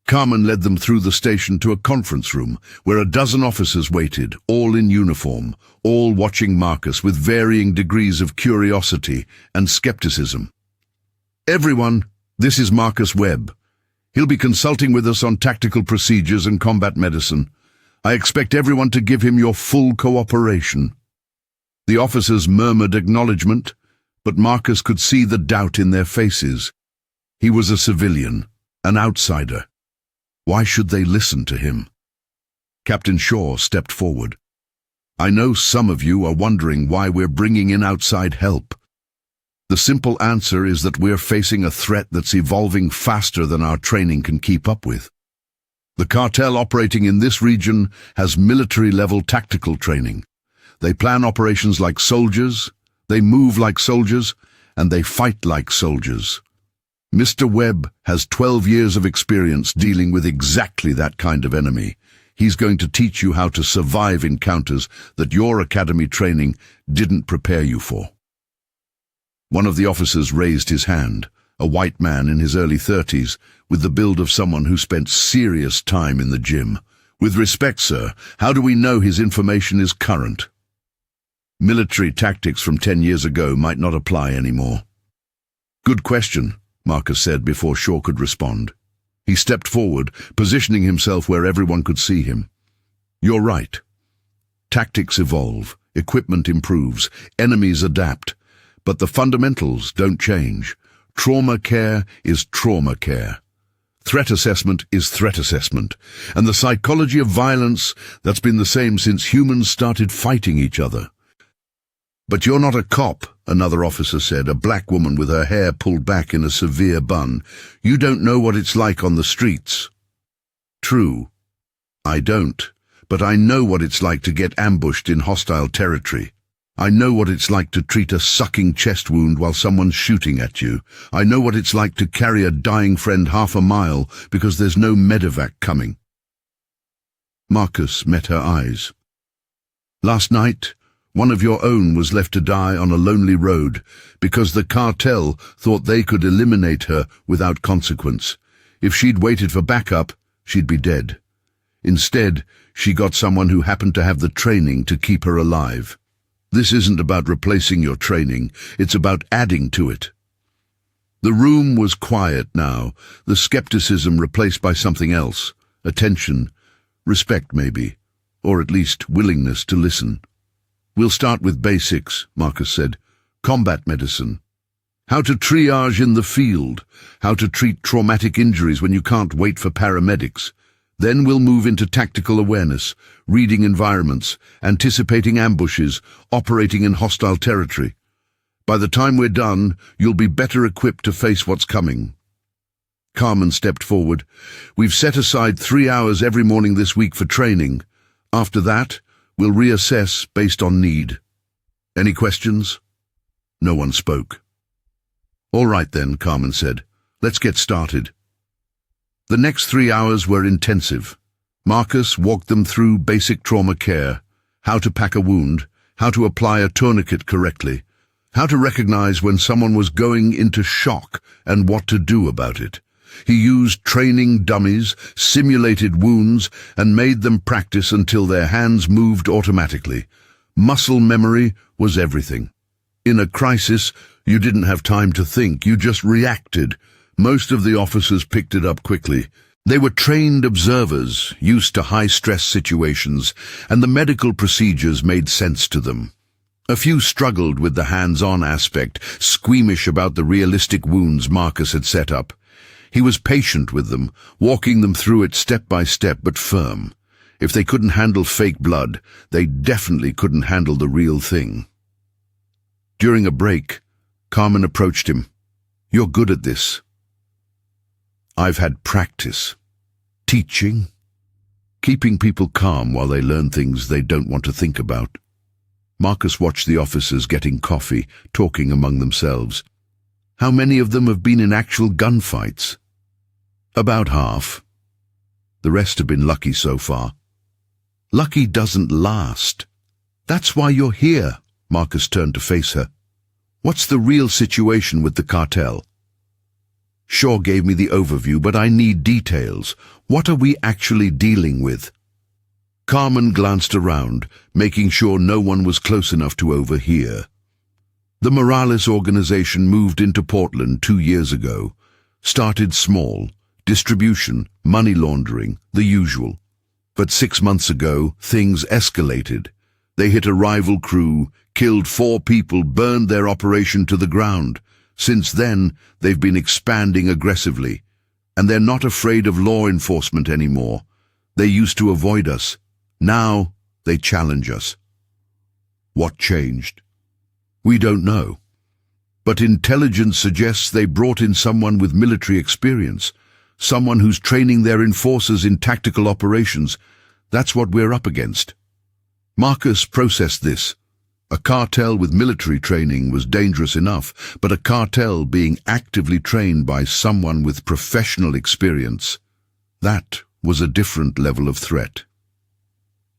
Carmen led them through the station to a conference room where a dozen officers waited, all in uniform, all watching Marcus with varying degrees of curiosity and skepticism. "Everyone, this is Marcus Webb. He'll be consulting with us on tactical procedures and combat medicine. I expect everyone to give him your full cooperation." The officers murmured acknowledgement, but Marcus could see the doubt in their faces. He was a civilian, an outsider. Why should they listen to him? Captain Shaw stepped forward. "I know some of you are wondering why we're bringing in outside help. The simple answer is that we're facing a threat that's evolving faster than our training can keep up with. The cartel operating in this region has military-level tactical training. They plan operations like soldiers, they move like soldiers, and they fight like soldiers. Mr. Webb has 12 years of experience dealing with exactly that kind of enemy. He's going to teach you how to survive encounters that your academy training didn't prepare you for." One of the officers raised his hand, a white man in his early 30s, with the build of someone who spent serious time in the gym. With respect, sir, how do we know his information is current? Military tactics from 10 years ago might not apply anymore. Good question, Marcus said before Shaw could respond. He stepped forward, positioning himself where everyone could see him. You're right. Tactics evolve, equipment improves, enemies adapt, but the fundamentals don't change. Trauma care is trauma care. Threat assessment is threat assessment, and the psychology of violence, that's been the same since humans started fighting each other. But you're not a cop, another officer said, a black woman with her hair pulled back in a severe bun. You don't know what it's like on the streets. True. I don't, but I know what it's like to get ambushed in hostile territory. I know what it's like to treat a sucking chest wound while someone's shooting at you. I know what it's like to carry a dying friend half a mile because there's no medevac coming. Marcus met her eyes. Last night, one of your own was left to die on a lonely road because the cartel thought they could eliminate her without consequence. If she'd waited for backup, she'd be dead. Instead, she got someone who happened to have the training to keep her alive. This isn't about replacing your training, it's about adding to it. The room was quiet now, the skepticism replaced by something else, attention, respect maybe, or at least willingness to listen. We'll start with basics, Marcus said. Combat medicine. How to triage in the field, how to treat traumatic injuries when you can't wait for paramedics. Then we'll move into tactical awareness, reading environments, anticipating ambushes, operating in hostile territory. By the time we're done, you'll be better equipped to face what's coming. Carmen stepped forward. We've set aside 3 hours every morning this week for training. After that, we'll reassess based on need. Any questions? No one spoke. All right then, Carmen said. Let's get started. The next 3 hours were intensive. Marcus walked them through basic trauma care, how to pack a wound, how to apply a tourniquet correctly, how to recognize when someone was going into shock and what to do about it. He used training dummies, simulated wounds, and made them practice until their hands moved automatically. Muscle memory was everything. In a crisis, you didn't have time to think, you just reacted. Most of the officers picked it up quickly. They were trained observers, used to high-stress situations, and the medical procedures made sense to them. A few struggled with the hands-on aspect, squeamish about the realistic wounds Marcus had set up. He was patient with them, walking them through it step by step but firm. If they couldn't handle fake blood, they definitely couldn't handle the real thing. During a break, Carmen approached him. You're good at this. I've had practice. Teaching. Keeping people calm while they learn things they don't want to think about. Marcus watched the officers getting coffee, talking among themselves. How many of them have been in actual gunfights? About half. The rest have been lucky so far. Lucky doesn't last. That's why you're here, Marcus turned to face her. What's the real situation with the cartel? Shaw gave me the overview, but I need details. What are we actually dealing with? Carmen glanced around, making sure no one was close enough to overhear. The Morales organization moved into Portland 2 years ago. Started small. Distribution, money laundering, the usual. But 6 months ago, things escalated. They hit a rival crew, killed 4 people, burned their operation to the ground. Since then, they've been expanding aggressively. And they're not afraid of law enforcement anymore. They used to avoid us. Now, they challenge us. What changed? We don't know. But intelligence suggests they brought in someone with military experience, someone who's training their enforcers in tactical operations. That's what we're up against. Marcus processed this. A cartel with military training was dangerous enough, but a cartel being actively trained by someone with professional experience, that was a different level of threat.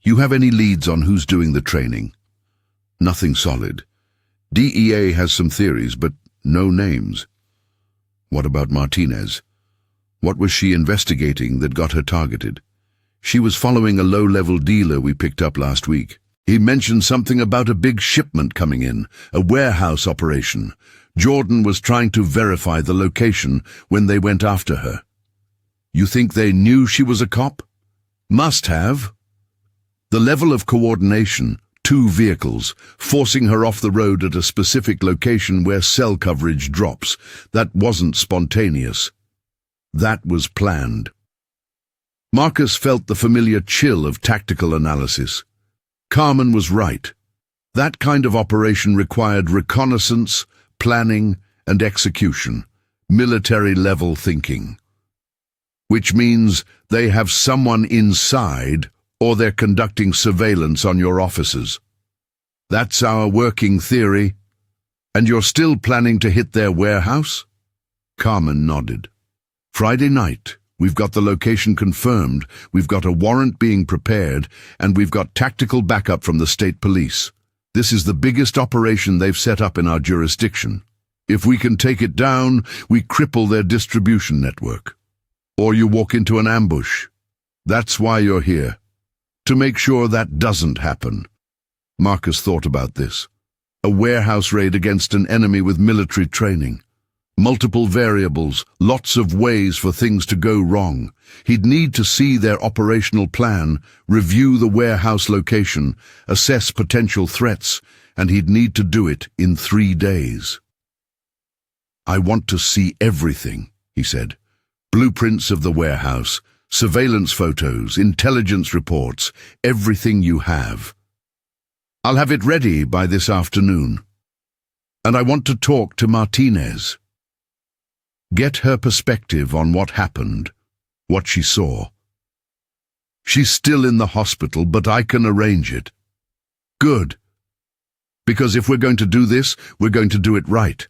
You have any leads on who's doing the training? Nothing solid. DEA has some theories, but no names. What about Martinez? What was she investigating that got her targeted? She was following a low-level dealer we picked up last week. He mentioned something about a big shipment coming in, a warehouse operation. Jordan was trying to verify the location when they went after her. You think they knew she was a cop? Must have. The level of coordination, 2 vehicles, forcing her off the road at a specific location where cell coverage drops, that wasn't spontaneous. That was planned. Marcus felt the familiar chill of tactical analysis. Carmen was right. That kind of operation required reconnaissance, planning, and execution, military-level thinking. Which means they have someone inside, or they're conducting surveillance on your offices. That's our working theory. And you're still planning to hit their warehouse? Carmen nodded. Friday night. We've got the location confirmed, we've got a warrant being prepared, and we've got tactical backup from the state police. This is the biggest operation they've set up in our jurisdiction. If we can take it down, we cripple their distribution network. Or you walk into an ambush. That's why you're here. To make sure that doesn't happen. Marcus thought about this. A warehouse raid against an enemy with military training. Multiple variables, lots of ways for things to go wrong. He'd need to see their operational plan, review the warehouse location, assess potential threats, and he'd need to do it in 3 days. I want to see everything, he said. Blueprints of the warehouse, surveillance photos, intelligence reports, everything you have. I'll have it ready by this afternoon. And I want to talk to Martinez. Get her perspective on what happened, what she saw. She's still in the hospital, but I can arrange it. Good. Because if we're going to do this, we're going to do it right.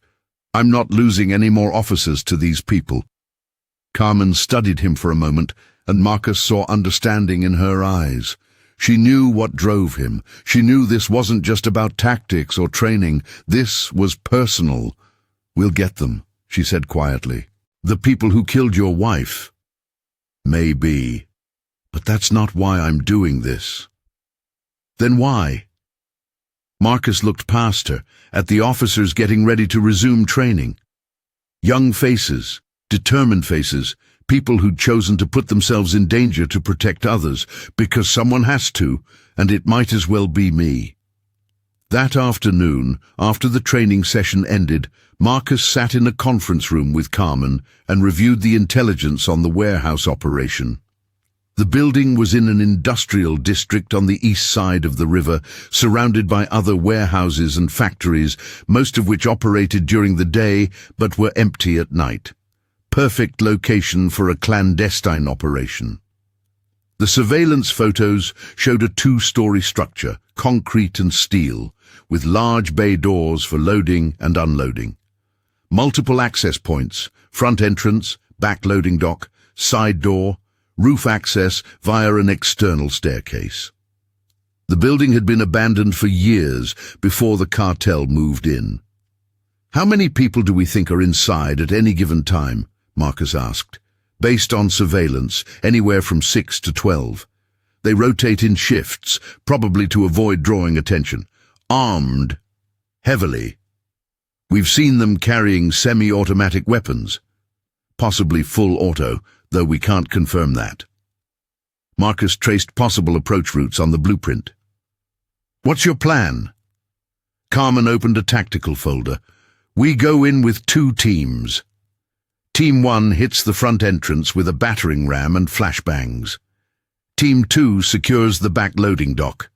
I'm not losing any more officers to these people. Carmen studied him for a moment, and Marcus saw understanding in her eyes. She knew what drove him. She knew this wasn't just about tactics or training. This was personal. We'll get them, she said quietly. The people who killed your wife. Maybe. But that's not why I'm doing this. Then why? Marcus looked past her, at the officers getting ready to resume training. Young faces, determined faces, people who'd chosen to put themselves in danger to protect others, because someone has to, and it might as well be me. That afternoon, after the training session ended, Marcus sat in a conference room with Carmen and reviewed the intelligence on the warehouse operation. The building was in an industrial district on the east side of the river, surrounded by other warehouses and factories, most of which operated during the day but were empty at night. Perfect location for a clandestine operation. The surveillance photos showed a 2-story structure, concrete and steel, with large bay doors for loading and unloading. Multiple access points, front entrance, back loading dock, side door, roof access via an external staircase. The building had been abandoned for years before the cartel moved in. How many people do we think are inside at any given time? Marcus asked. Based on surveillance, anywhere from 6 to 12. They rotate in shifts, probably to avoid drawing attention. Armed. Heavily. We've seen them carrying semi-automatic weapons. Possibly full auto, though we can't confirm that. Marcus traced possible approach routes on the blueprint. What's your plan? Carmen opened a tactical folder. We go in with 2 teams. Team 1 hits the front entrance with a battering ram and flashbangs. Team 2 secures the back loading dock.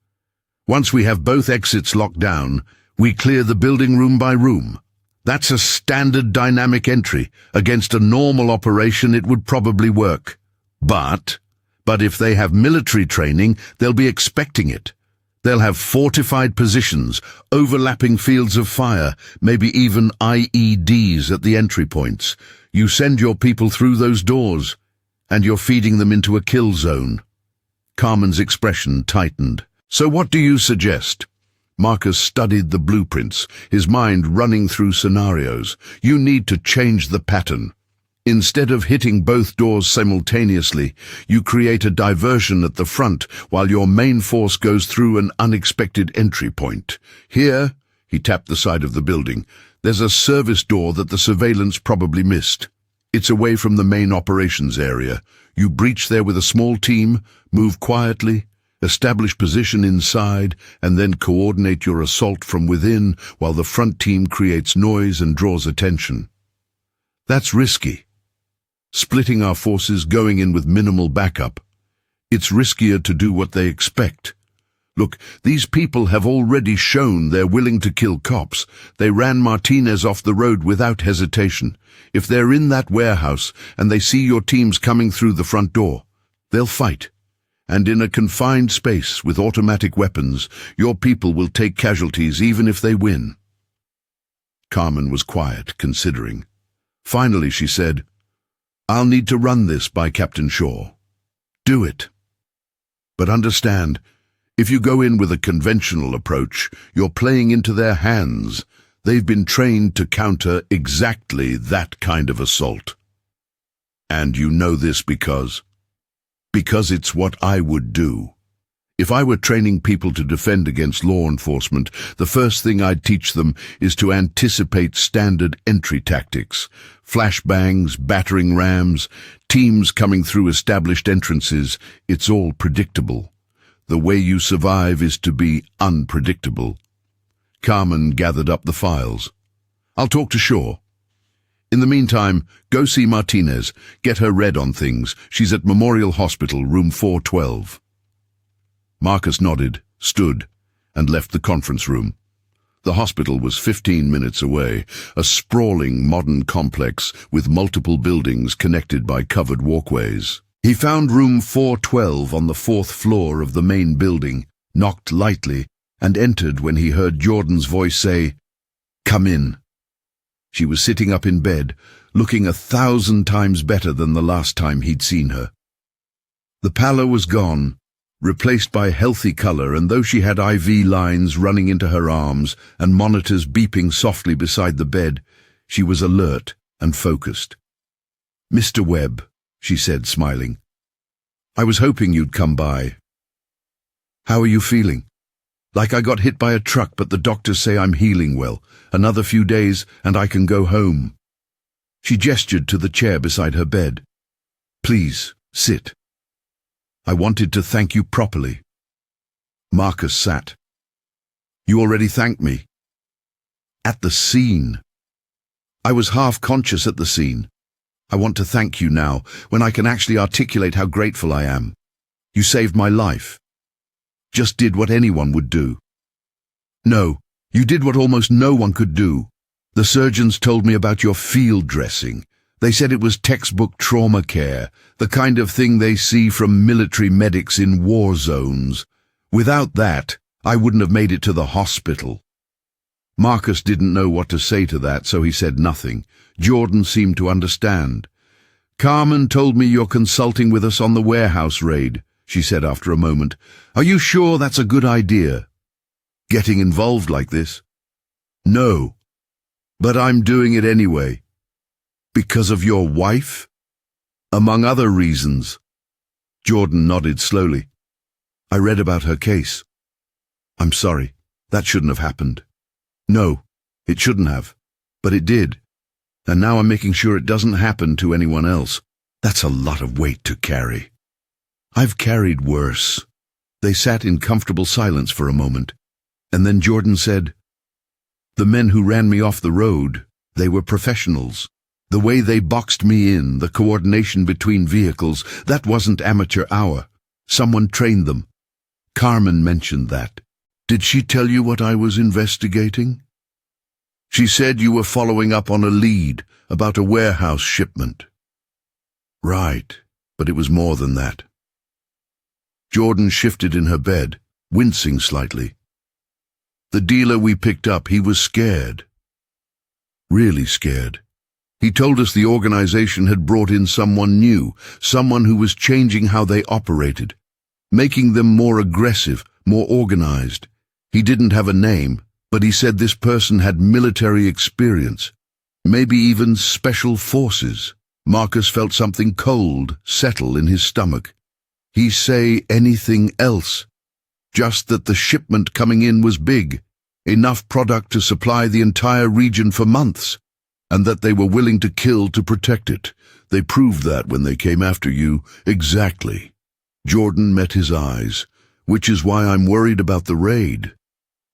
Once we have both exits locked down, we clear the building room by room. That's a standard dynamic entry. Against a normal operation, it would probably work. But if they have military training, they'll be expecting it. They'll have fortified positions, overlapping fields of fire, maybe even IEDs at the entry points. You send your people through those doors, and you're feeding them into a kill zone. Carmen's expression tightened. So what do you suggest? Marcus studied the blueprints, his mind running through scenarios. You need to change the pattern. Instead of hitting both doors simultaneously, you create a diversion at the front while your main force goes through an unexpected entry point. Here, he tapped the side of the building, there's a service door that the surveillance probably missed. It's away from the main operations area. You breach there with a small team, move quietly, establish position inside, and then coordinate your assault from within while the front team creates noise and draws attention. That's risky. Splitting our forces, going in with minimal backup. It's riskier to do what they expect. Look, these people have already shown they're willing to kill cops. They ran Martinez off the road without hesitation. If they're in that warehouse and they see your teams coming through the front door, they'll fight. And in a confined space with automatic weapons, your people will take casualties even if they win. Carmen was quiet, considering. Finally, she said, I'll need to run this by Captain Shaw. Do it. But understand, if you go in with a conventional approach, you're playing into their hands. They've been trained to counter exactly that kind of assault. And you know this because it's what I would do. If I were training people to defend against law enforcement, the first thing I'd teach them is to anticipate standard entry tactics. Flashbangs, battering rams, teams coming through established entrances. It's all predictable. The way you survive is to be unpredictable. Carmen gathered up the files. I'll talk to Shaw. In the meantime, go see Martinez. Get her read on things. She's at Memorial Hospital, room 412. Marcus nodded, stood, and left the conference room. The hospital was 15 minutes away, a sprawling modern complex with multiple buildings connected by covered walkways. He found room 412 on the 4th floor of the main building, knocked lightly, and entered when he heard Jordan's voice say, "Come in." She was sitting up in bed, looking 1,000 times better than the last time he'd seen her. The pallor was gone, replaced by healthy color, and though she had IV lines running into her arms and monitors beeping softly beside the bed, she was alert and focused. "Mr. Webb," she said, smiling. "I was hoping you'd come by. How are you feeling?" "Like I got hit by a truck, but the doctors say I'm healing well. Another few days and I can go home." She gestured to the chair beside her bed. "Please, sit. I wanted to thank you properly." Marcus sat. "You already thanked me." "At the scene." "I was half conscious at the scene. I want to thank you now, when I can actually articulate how grateful I am. You saved my life. Just did what anyone would do." "No, you did what almost no one could do. The surgeons told me about your field dressing. They said it was textbook trauma care, the kind of thing they see from military medics in war zones. Without that, I wouldn't have made it to the hospital." Marcus didn't know what to say to that, so he said nothing. Jordan seemed to understand. "Carmen told me you're consulting with us on the warehouse raid," she said after a moment. "Are you sure that's a good idea? Getting involved like this?" "No, but I'm doing it anyway." "Because of your wife?" "Among other reasons." Jordan nodded slowly. "I read about her case. I'm sorry. That shouldn't have happened." "No, it shouldn't have. But it did. And now I'm making sure it doesn't happen to anyone else. That's a lot of weight to carry." "I've carried worse." They sat in comfortable silence for a moment, and then Jordan said, "The men who ran me off the road, they were professionals. The way they boxed me in, the coordination between vehicles, that wasn't amateur hour. Someone trained them. Carmen mentioned that." "Did she tell you what I was investigating?" "She said you were following up on a lead about a warehouse shipment." "Right, but it was more than that." Jordan shifted in her bed, wincing slightly. "The dealer we picked up, he was scared. Really scared. He told us the organization had brought in someone new, someone who was changing how they operated, making them more aggressive, more organized. He didn't have a name, but he said this person had military experience, maybe even special forces. Marcus felt something cold settle in his stomach. He say anything else, just that the shipment coming in was big, enough product to supply the entire region for months, and that they were willing to kill to protect it. They proved that when they came after you. Exactly. Jordan met his eyes, which is why I'm worried about the raid.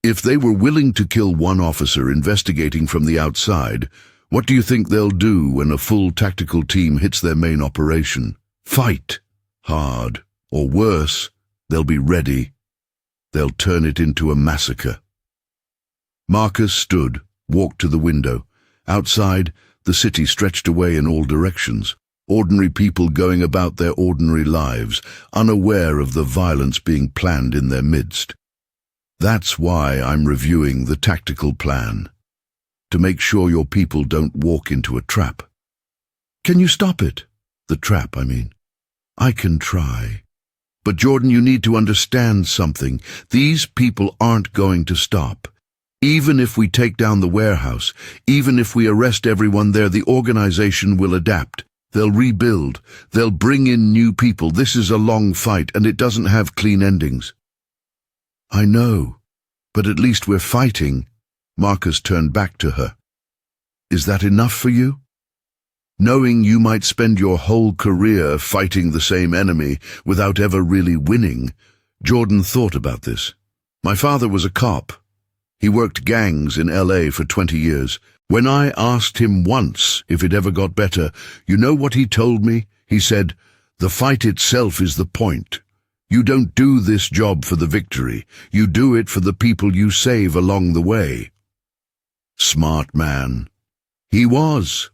If they were willing to kill one officer investigating from the outside, what do you think they'll do when a full tactical team hits their main operation? Fight. Hard. Or worse, they'll be ready. They'll turn it into a massacre. Marcus stood, walked to the window. Outside, the city stretched away in all directions. Ordinary people going about their ordinary lives, unaware of the violence being planned in their midst. That's why I'm reviewing the tactical plan. To make sure your people don't walk into a trap. Can you stop it? The trap, I mean. I can try. But Jordan, you need to understand something. These people aren't going to stop. Even if we take down the warehouse, even if we arrest everyone there, the organization will adapt. They'll rebuild. They'll bring in new people. This is a long fight, and it doesn't have clean endings. I know, but at least we're fighting. Marcus turned back to her. Is that enough for you? Knowing you might spend your whole career fighting the same enemy without ever really winning, Jordan thought about this. My father was a cop. He worked gangs in LA for 20 years. When I asked him once if it ever got better, you know what he told me? He said, "The fight itself is the point. You don't do this job for the victory. You do it for the people you save along the way." Smart man. He was.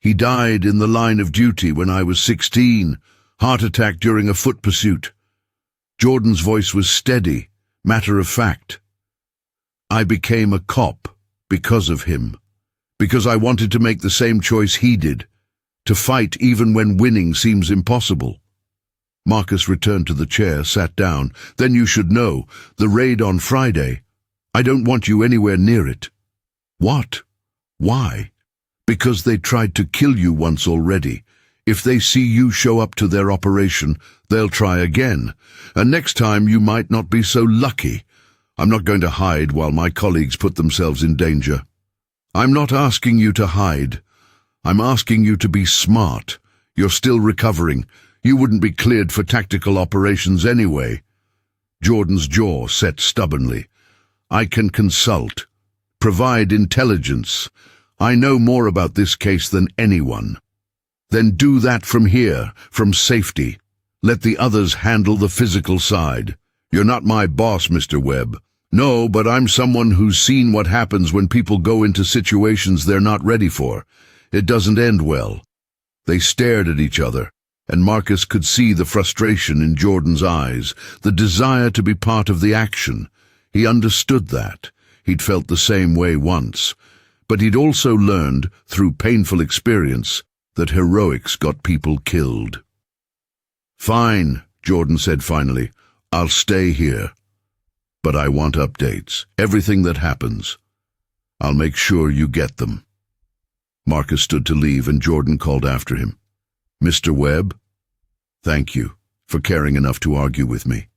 He died in the line of duty when I was 16, heart attack during a foot pursuit. Jordan's voice was steady, matter of fact. I became a cop because of him, because I wanted to make the same choice he did, to fight even when winning seems impossible. Marcus returned to the chair, sat down. Then you should know, the raid on Friday. I don't want you anywhere near it. What? Why? Because they tried to kill you once already. If they see you show up to their operation, they'll try again. And next time you might not be so lucky. I'm not going to hide while my colleagues put themselves in danger. I'm not asking you to hide. I'm asking you to be smart. You're still recovering. You wouldn't be cleared for tactical operations anyway. Jordan's jaw set stubbornly. I can consult. Provide intelligence. I know more about this case than anyone. Then do that from here, from safety. Let the others handle the physical side. You're not my boss, Mr. Webb. No, but I'm someone who's seen what happens when people go into situations they're not ready for. It doesn't end well. They stared at each other, and Marcus could see the frustration in Jordan's eyes, the desire to be part of the action. He understood that. He'd felt the same way once. But he'd also learned, through painful experience, that heroics got people killed. Fine, Jordan said finally. I'll stay here. But I want updates. Everything that happens. I'll make sure you get them. Marcus stood to leave, and Jordan called after him. Mr. Webb? Thank you for caring enough to argue with me.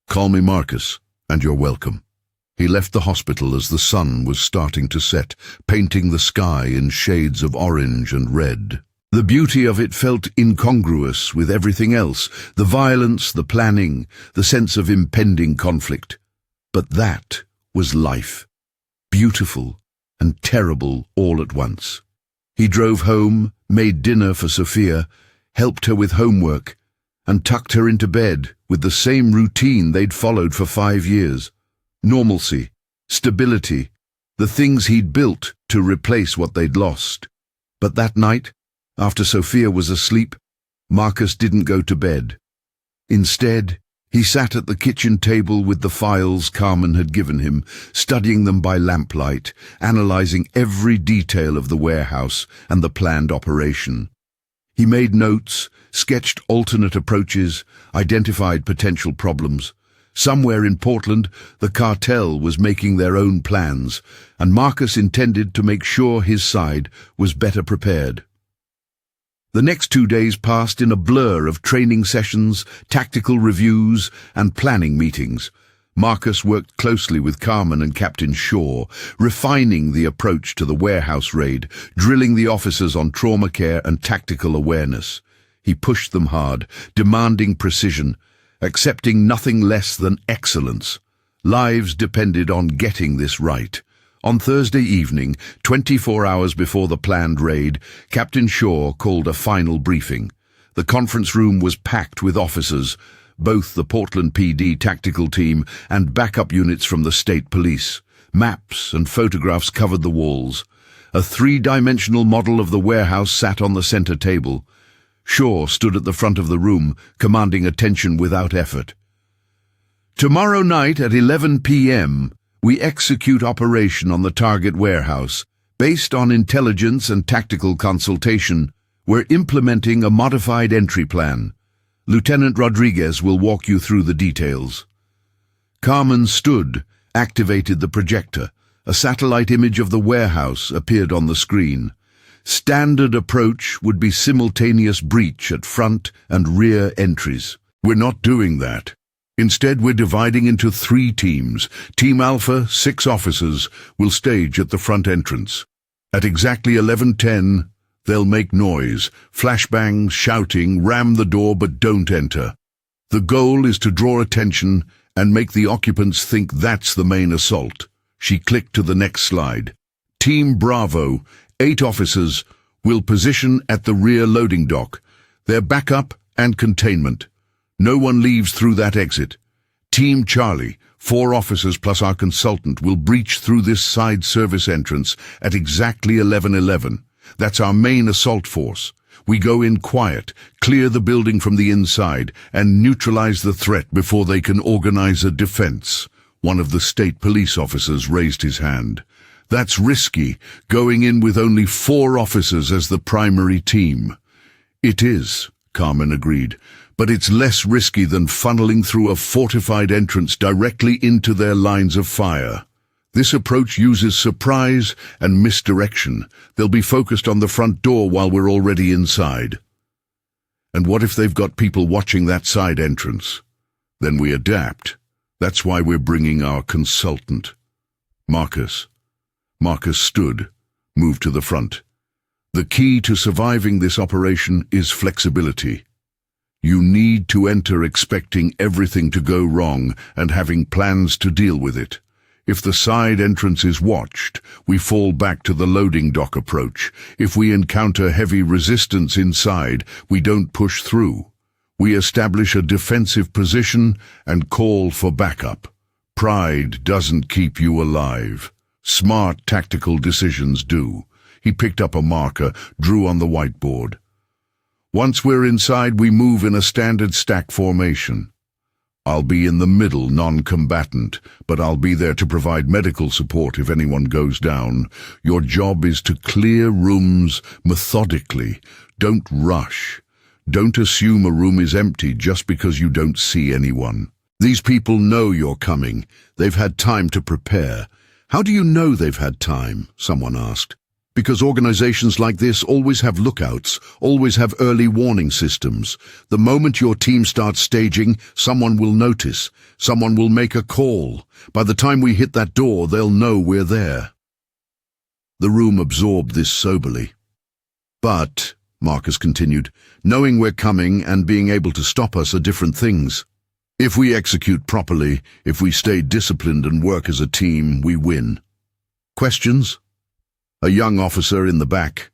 Call me Marcus, and you're welcome. He left the hospital as the sun was starting to set, painting the sky in shades of orange and red. The beauty of it felt incongruous with everything else, the violence, the planning, the sense of impending conflict. But that was life, beautiful and terrible all at once. He drove home, made dinner for Sophia, helped her with homework, and tucked her into bed with the same routine they'd followed for 5 years. Normalcy, stability, the things he'd built to replace what they'd lost. But that night, after Sophia was asleep, Marcus didn't go to bed. Instead, he sat at the kitchen table with the files Carmen had given him, studying them by lamplight, analyzing every detail of the warehouse and the planned operation. He made notes, sketched alternate approaches, identified potential problems. Somewhere in Portland, the cartel was making their own plans, and Marcus intended to make sure his side was better prepared. The next 2 days passed in a blur of training sessions, tactical reviews, and planning meetings. Marcus worked closely with Carmen and Captain Shaw, refining the approach to the warehouse raid, drilling the officers on trauma care and tactical awareness. He pushed them hard, demanding precision, accepting nothing less than excellence. Lives depended on getting this right. On Thursday evening, 24 hours before the planned raid, Captain Shaw called a final briefing. The conference room was packed with officers, both the Portland PD tactical team and backup units from the state police. Maps and photographs covered the walls. A three-dimensional model of the warehouse sat on the center table. Shaw stood at the front of the room, commanding attention without effort. Tomorrow night at 11 p.m., we execute operation on the target warehouse. Based on intelligence and tactical consultation, we're implementing a modified entry plan. Lieutenant Rodriguez will walk you through the details. Carmen stood, activated the projector. A satellite image of the warehouse appeared on the screen. Standard approach would be simultaneous breach at front and rear entries. We're not doing that. Instead, we're dividing into 3 teams. Team Alpha, 6 officers, will stage at the front entrance. At exactly 11:10, they'll make noise, flashbangs, shouting, ram the door but don't enter. The goal is to draw attention and make the occupants think that's the main assault. She clicked to the next slide. Team Bravo, 8 officers, will position at the rear loading dock. Their backup and containment. No one leaves through that exit. Team Charlie, 4 officers plus our consultant, will breach through this side service entrance at exactly 11:11. That's our main assault force. We go in quiet, clear the building from the inside, and neutralize the threat before they can organize a defense. One of the state police officers raised his hand. That's risky, going in with only 4 officers as the primary team. It is, Carmen agreed, but it's less risky than funneling through a fortified entrance directly into their lines of fire. This approach uses surprise and misdirection. They'll be focused on the front door while we're already inside. And what if they've got people watching that side entrance? Then we adapt. That's why we're bringing our consultant. Marcus. Marcus stood, moved to the front. The key to surviving this operation is flexibility. You need to enter expecting everything to go wrong and having plans to deal with it. If the side entrance is watched, we fall back to the loading dock approach. If we encounter heavy resistance inside, we don't push through. We establish a defensive position and call for backup. Pride doesn't keep you alive. Smart tactical decisions do. He picked up a marker, drew on the whiteboard. Once we're inside, we move in a standard stack formation. I'll be in the middle, non-combatant, but I'll be there to provide medical support if anyone goes down. Your job is to clear rooms methodically. Don't rush. Don't assume a room is empty just because you don't see anyone. These people know you're coming. They've had time to prepare. How do you know they've had time? Someone asked. Because organizations like this always have lookouts, always have early warning systems. The moment your team starts staging, someone will notice. Someone will make a call. By the time we hit that door, they'll know we're there. The room absorbed this soberly. But, Marcus continued, knowing we're coming and being able to stop us are different things. If we execute properly, if we stay disciplined and work as a team, we win. Questions? A young officer in the back.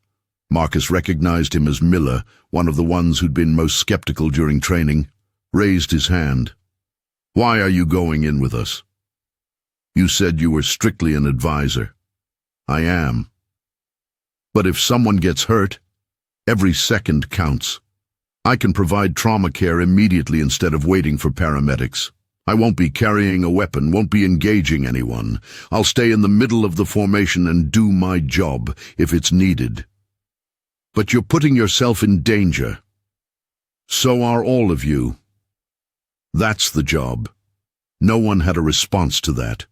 Marcus recognized him as Miller, one of the ones who'd been most skeptical during training, raised his hand. Why are you going in with us? You said you were strictly an advisor. I am. But if someone gets hurt, every second counts. I can provide trauma care immediately instead of waiting for paramedics. I won't be carrying a weapon, won't be engaging anyone. I'll stay in the middle of the formation and do my job if it's needed. But you're putting yourself in danger. So are all of you. That's the job. No one had a response to that.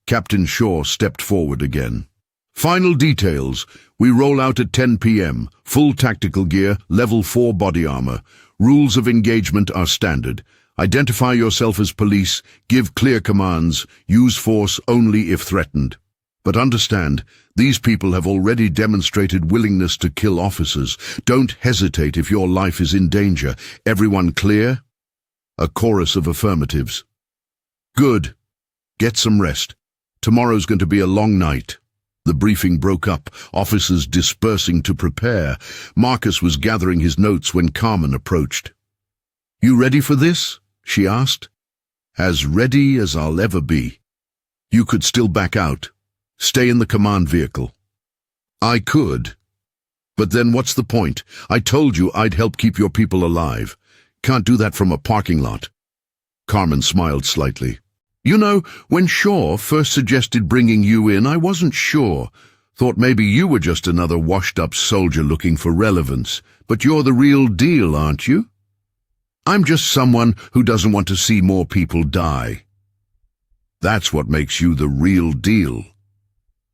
Captain Shaw stepped forward again. Final details. We roll out at 10 p.m. Full tactical gear, level 4 body armor. Rules of engagement are standard. Identify yourself as police, give clear commands, use force only if threatened. But understand, these people have already demonstrated willingness to kill officers. Don't hesitate if your life is in danger. Everyone clear? A chorus of affirmatives. Good. Get some rest. Tomorrow's going to be a long night. The briefing broke up, officers dispersing to prepare. Marcus was gathering his notes when Carmen approached. "You ready for this?" she asked. "As ready as I'll ever be. You could still back out. Stay in the command vehicle." "I could. But then what's the point? I told you I'd help keep your people alive. Can't do that from a parking lot." Carmen smiled slightly. "You know, when Shaw first suggested bringing you in, I wasn't sure. Thought maybe you were just another washed-up soldier looking for relevance. But you're the real deal, aren't you?" "I'm just someone who doesn't want to see more people die." "That's what makes you the real deal."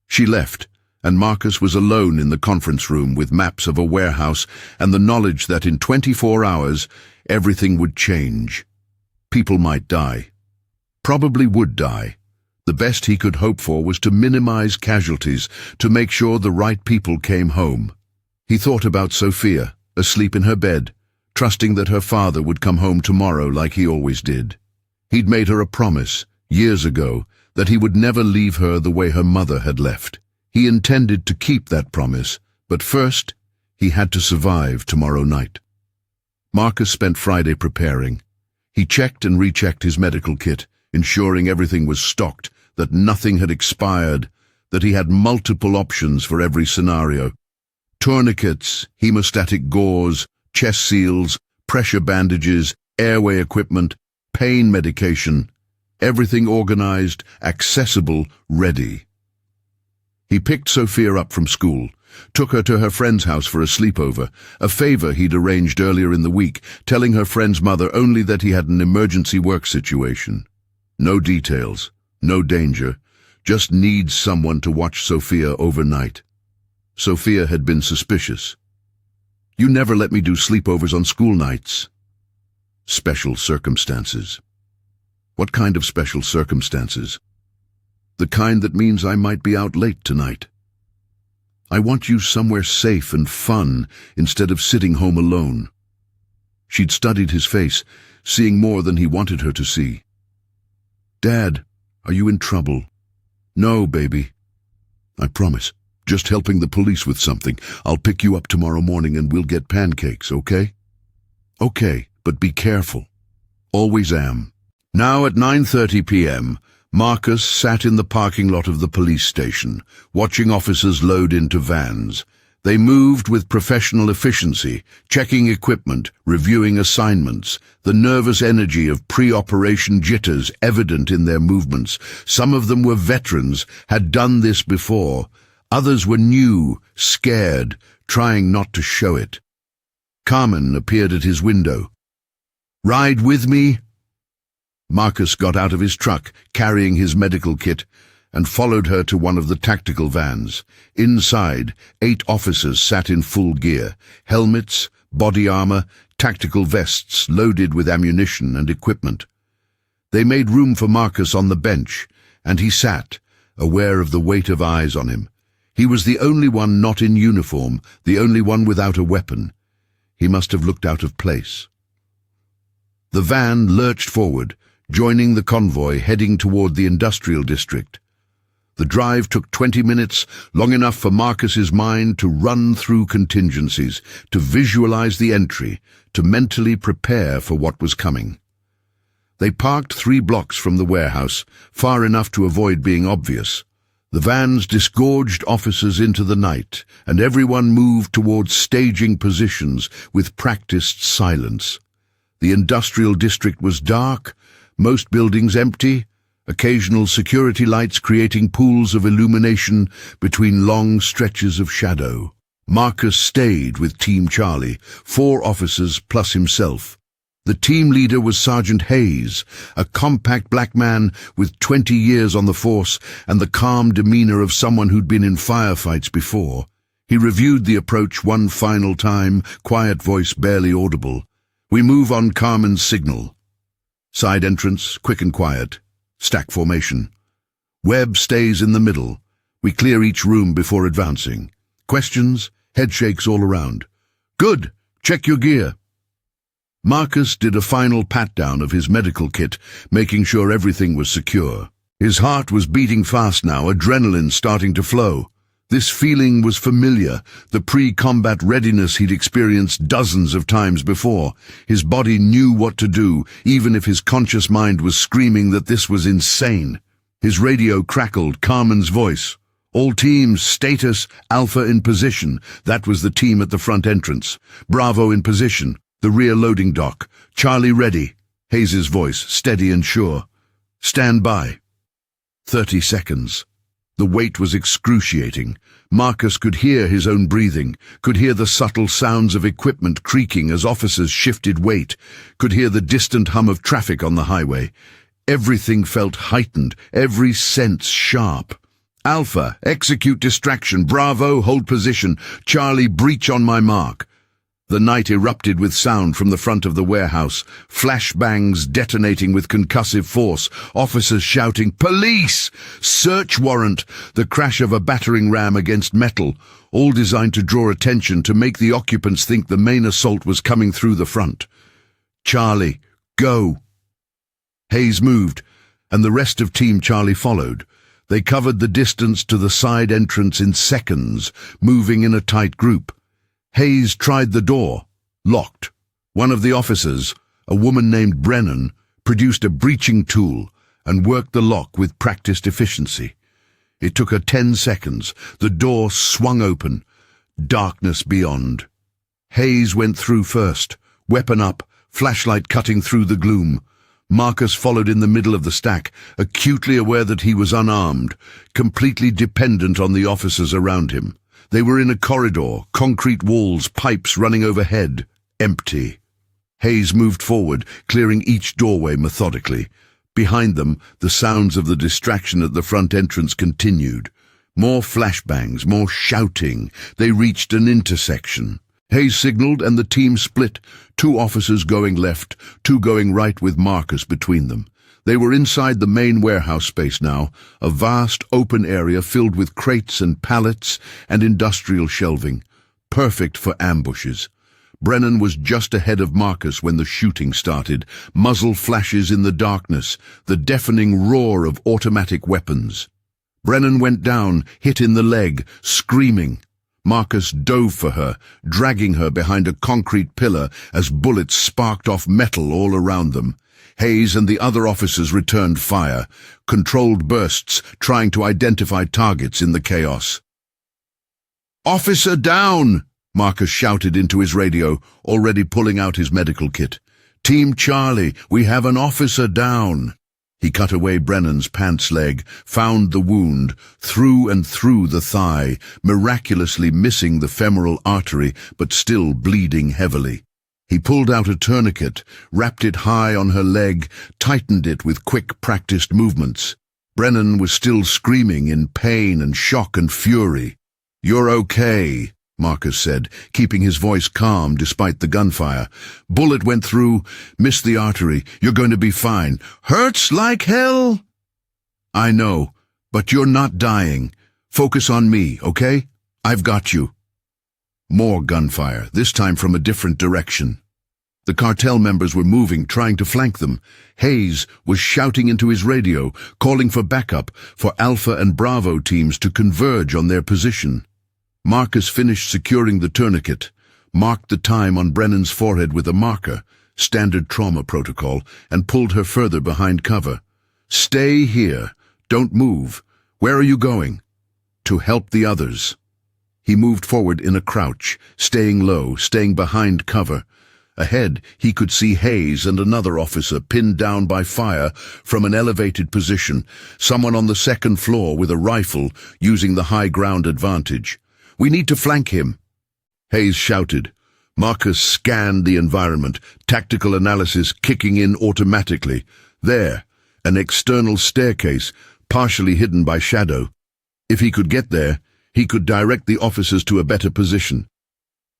She left, and Marcus was alone in the conference room with maps of a warehouse and the knowledge that in 24 hours everything would change. People might die. Probably would die. The best he could hope for was to minimize casualties, to make sure the right people came home. He thought about Sophia, asleep in her bed, trusting that her father would come home tomorrow like he always did. He'd made her a promise, years ago, that he would never leave her the way her mother had left. He intended to keep that promise, but first, he had to survive tomorrow night. Marcus spent Friday preparing. He checked and rechecked his medical kit, ensuring everything was stocked, that nothing had expired, that he had multiple options for every scenario. Tourniquets, hemostatic gauze, chest seals, pressure bandages, airway equipment, pain medication, everything organized, accessible, ready. He picked Sophia up from school, took her to her friend's house for a sleepover, a favor he'd arranged earlier in the week, telling her friend's mother only that he had an emergency work situation. No details, no danger, just needs someone to watch Sophia overnight. Sophia had been suspicious. "You never let me do sleepovers on school nights." Special circumstances. What kind of special circumstances? The kind that means I might be out late tonight. I want you somewhere safe and fun instead of sitting home alone. She'd studied his face, seeing more than he wanted her to see. "Dad, are you in trouble?" "No, baby. I promise. Just helping the police with something. I'll pick you up tomorrow morning and we'll get pancakes, okay?" "Okay, but be careful." "Always am." Now at 9:30 p.m., Marcus sat in the parking lot of the police station, watching officers load into vans. They moved with professional efficiency, checking equipment, reviewing assignments, the nervous energy of pre-operation jitters evident in their movements. Some of them were veterans, had done this before. Others were new, scared, trying not to show it. Carmen appeared at his window. "Ride with me?" Marcus got out of his truck, carrying his medical kit, and followed her to one of the tactical vans. Inside, 8 officers sat in full gear, helmets, body armor, tactical vests loaded with ammunition and equipment. They made room for Marcus on the bench, and he sat, aware of the weight of eyes on him. He was the only one not in uniform, the only one without a weapon. He must have looked out of place. The van lurched forward, joining the convoy heading toward the industrial district. The drive took 20 minutes, long enough for Marcus's mind to run through contingencies, to visualize the entry, to mentally prepare for what was coming. They parked 3 blocks from the warehouse, far enough to avoid being obvious. The vans disgorged officers into the night, and everyone moved towards staging positions with practiced silence. The industrial district was dark, most buildings empty, occasional security lights creating pools of illumination between long stretches of shadow. Marcus stayed with Team Charlie, 4 officers plus himself. The team leader was Sergeant Hayes, a compact black man with 20 years on the force and the calm demeanor of someone who'd been in firefights before. He reviewed the approach one final time, quiet voice barely audible. "We move on Carmen's signal. Side entrance, quick and quiet. Stack formation. Webb stays in the middle. We clear each room before advancing. Questions? Headshakes all around. Good. Check your gear." Marcus did a final pat-down of his medical kit, making sure everything was secure. His heart was beating fast now, adrenaline starting to flow. This feeling was familiar, the pre-combat readiness he'd experienced dozens of times before. His body knew what to do, even if his conscious mind was screaming that this was insane. His radio crackled, Carmen's voice. "All teams, status, Alpha in position." That was the team at the front entrance. "Bravo in position. The rear loading dock. Charlie ready." Hayes's voice, steady and sure. "Stand by." 30 seconds. The wait was excruciating. Marcus could hear his own breathing, could hear the subtle sounds of equipment creaking as officers shifted weight, could hear the distant hum of traffic on the highway. Everything felt heightened, every sense sharp. "Alpha, execute distraction. Bravo, hold position. Charlie, breach on my mark." The night erupted with sound from the front of the warehouse, flashbangs detonating with concussive force, officers shouting, "Police! Search warrant!" The crash of a battering ram against metal, all designed to draw attention to make the occupants think the main assault was coming through the front. "Charlie, go!" Hayes moved, and the rest of Team Charlie followed. They covered the distance to the side entrance in seconds, moving in a tight group. Hayes tried the door. Locked. One of the officers, a woman named Brennan, produced a breaching tool and worked the lock with practiced efficiency. It took her 10 seconds. The door swung open. Darkness beyond. Hayes went through first, weapon up, flashlight cutting through the gloom. Marcus followed in the middle of the stack, acutely aware that he was unarmed, completely dependent on the officers around him. They were in a corridor, concrete walls, pipes running overhead, empty. Hayes moved forward, clearing each doorway methodically. Behind them, the sounds of the distraction at the front entrance continued. More flashbangs, more shouting. They reached an intersection. Hayes signaled and the team split, 2 officers going left, 2 going right with Marcus between them. They were inside the main warehouse space now, a vast open area filled with crates and pallets and industrial shelving, perfect for ambushes. Brennan was just ahead of Marcus when the shooting started, muzzle flashes in the darkness, the deafening roar of automatic weapons. Brennan went down, hit in the leg, screaming. Marcus dove for her, dragging her behind a concrete pillar as bullets sparked off metal all around them. Hayes and the other officers returned fire, controlled bursts, trying to identify targets in the chaos. "Officer down!" Marcus shouted into his radio, already pulling out his medical kit. "Team Charlie, we have an officer down." He cut away Brennan's pants leg, found the wound, through and through the thigh, miraculously missing the femoral artery, but still bleeding heavily. He pulled out a tourniquet, wrapped it high on her leg, tightened it with quick, practiced movements. Brennan was still screaming in pain and shock and fury. "You're okay," Marcus said, keeping his voice calm despite the gunfire. "Bullet went through, missed the artery. You're going to be fine." "Hurts like hell." "I know, but you're not dying. Focus on me, okay? I've got you." More gunfire, this time from a different direction. The cartel members were moving, trying to flank them. Hayes was shouting into his radio, calling for backup, for Alpha and Bravo teams to converge on their position. Marcus finished securing the tourniquet, marked the time on Brennan's forehead with a marker, standard trauma protocol, and pulled her further behind cover. "Stay here. Don't move. Where are you going?" "To help the others." He moved forward in a crouch, staying low, staying behind cover. Ahead, he could see Hayes and another officer pinned down by fire from an elevated position, someone on the second floor with a rifle using the high ground advantage. "We need to flank him." Hayes shouted, Marcus scanned the environment, tactical analysis kicking in automatically. There, an external staircase, partially hidden by shadow. If he could get there, he could direct the officers to a better position.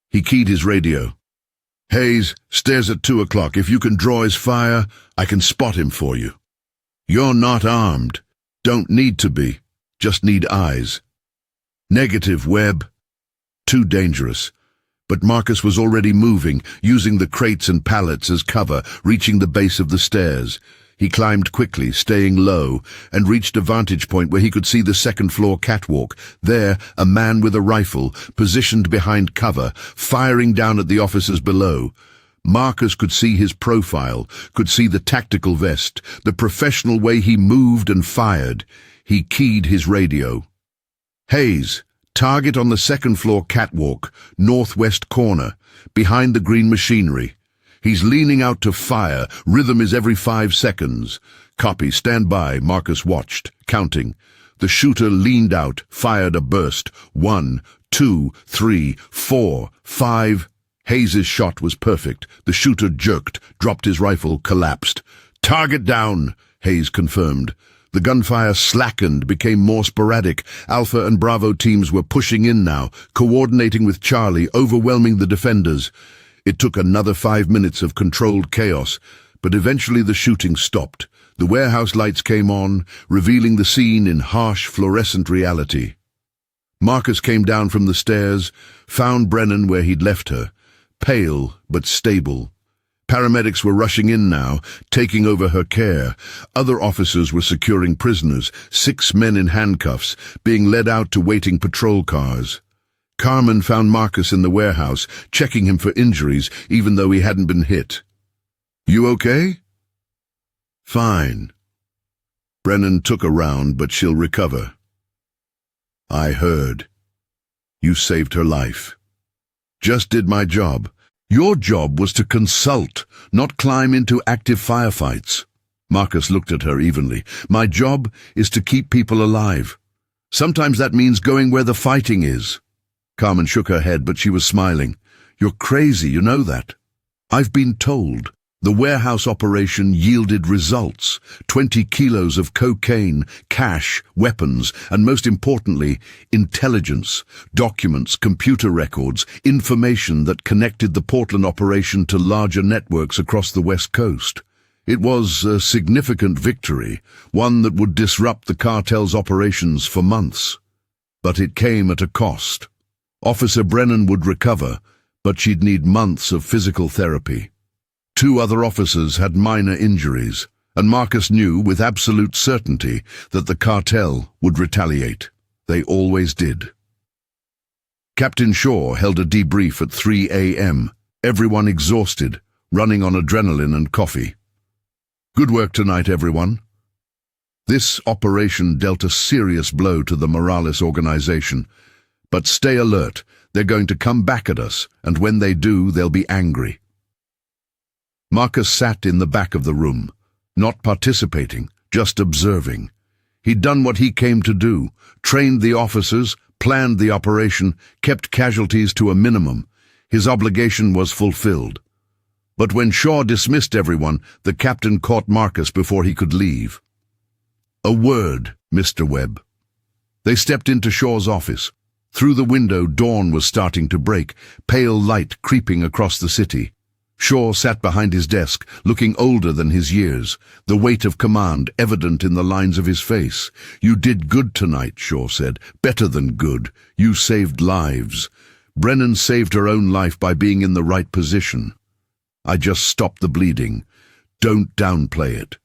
He keyed his radio. "Hayes, stairs at 2 o'clock. If you can draw his fire, I can spot him for you." "You're not armed." "Don't need to be. Just need eyes." "Negative, Webb." Too dangerous. But Marcus was already moving, using the crates and pallets as cover, reaching the base of the stairs. He climbed quickly, staying low, and reached a vantage point where he could see the second-floor catwalk. There, a man with a rifle, positioned behind cover, firing down at the officers below. Marcus could see his profile, could see the tactical vest, the professional way he moved and fired. He keyed his radio. "Hayes, target on the second-floor catwalk, northwest corner, behind the green machinery. He's leaning out to fire. Rhythm is every 5 seconds. Copy, stand by." Marcus watched, counting. The shooter leaned out, fired a burst. 1, 2, 3, 4, 5. Hayes's shot was perfect. The shooter jerked, dropped his rifle, collapsed. "Target down," Hayes confirmed. The gunfire slackened, became more sporadic. Alpha and Bravo teams were pushing in now, coordinating with Charlie, overwhelming the defenders. It took another 5 minutes of controlled chaos, but eventually the shooting stopped. The warehouse lights came on, revealing the scene in harsh fluorescent reality. Marcus came down from the stairs, found Brennan where he'd left her, pale but stable. Paramedics were rushing in now, taking over her care. Other officers were securing prisoners, 6 men in handcuffs, being led out to waiting patrol cars. Carmen found Marcus in the warehouse, checking him for injuries, even though he hadn't been hit. "You okay?" "Fine." Brennan took a round, but she'll recover. "I heard. You saved her life." "Just did my job." "Your job was to consult, not climb into active firefights." Marcus looked at her evenly. "My job is to keep people alive. Sometimes that means going where the fighting is." Carmen shook her head, but she was smiling. "You're crazy, you know that." "I've been told. The warehouse operation yielded results. 20 kilos of cocaine, cash, weapons, and most importantly, intelligence, documents, computer records, information that connected the Portland operation to larger networks across the West Coast. It was a significant victory, one that would disrupt the cartel's operations for months. But it came at a cost. Officer Brennan would recover, but she'd need months of physical therapy. 2 other officers had minor injuries, and Marcus knew with absolute certainty that the cartel would retaliate. They always did. Captain Shaw held a debrief at 3 a.m., everyone exhausted, running on adrenaline and coffee. "Good work tonight, everyone." This operation dealt a serious blow to the Morales organization. But stay alert, they're going to come back at us, and when they do, they'll be angry. Marcus sat in the back of the room, not participating, just observing. He'd done what he came to do, trained the officers, planned the operation, kept casualties to a minimum. His obligation was fulfilled. But when Shaw dismissed everyone, the captain caught Marcus before he could leave. "A word, Mr. Webb." They stepped into Shaw's office. Through the window, dawn was starting to break, pale light creeping across the city. Shaw sat behind his desk, looking older than his years, the weight of command evident in the lines of his face. "You did good tonight," Shaw said. "Better than good. You saved lives. Brennan saved her own life by being in the right position. I just stopped the bleeding. Don't downplay it.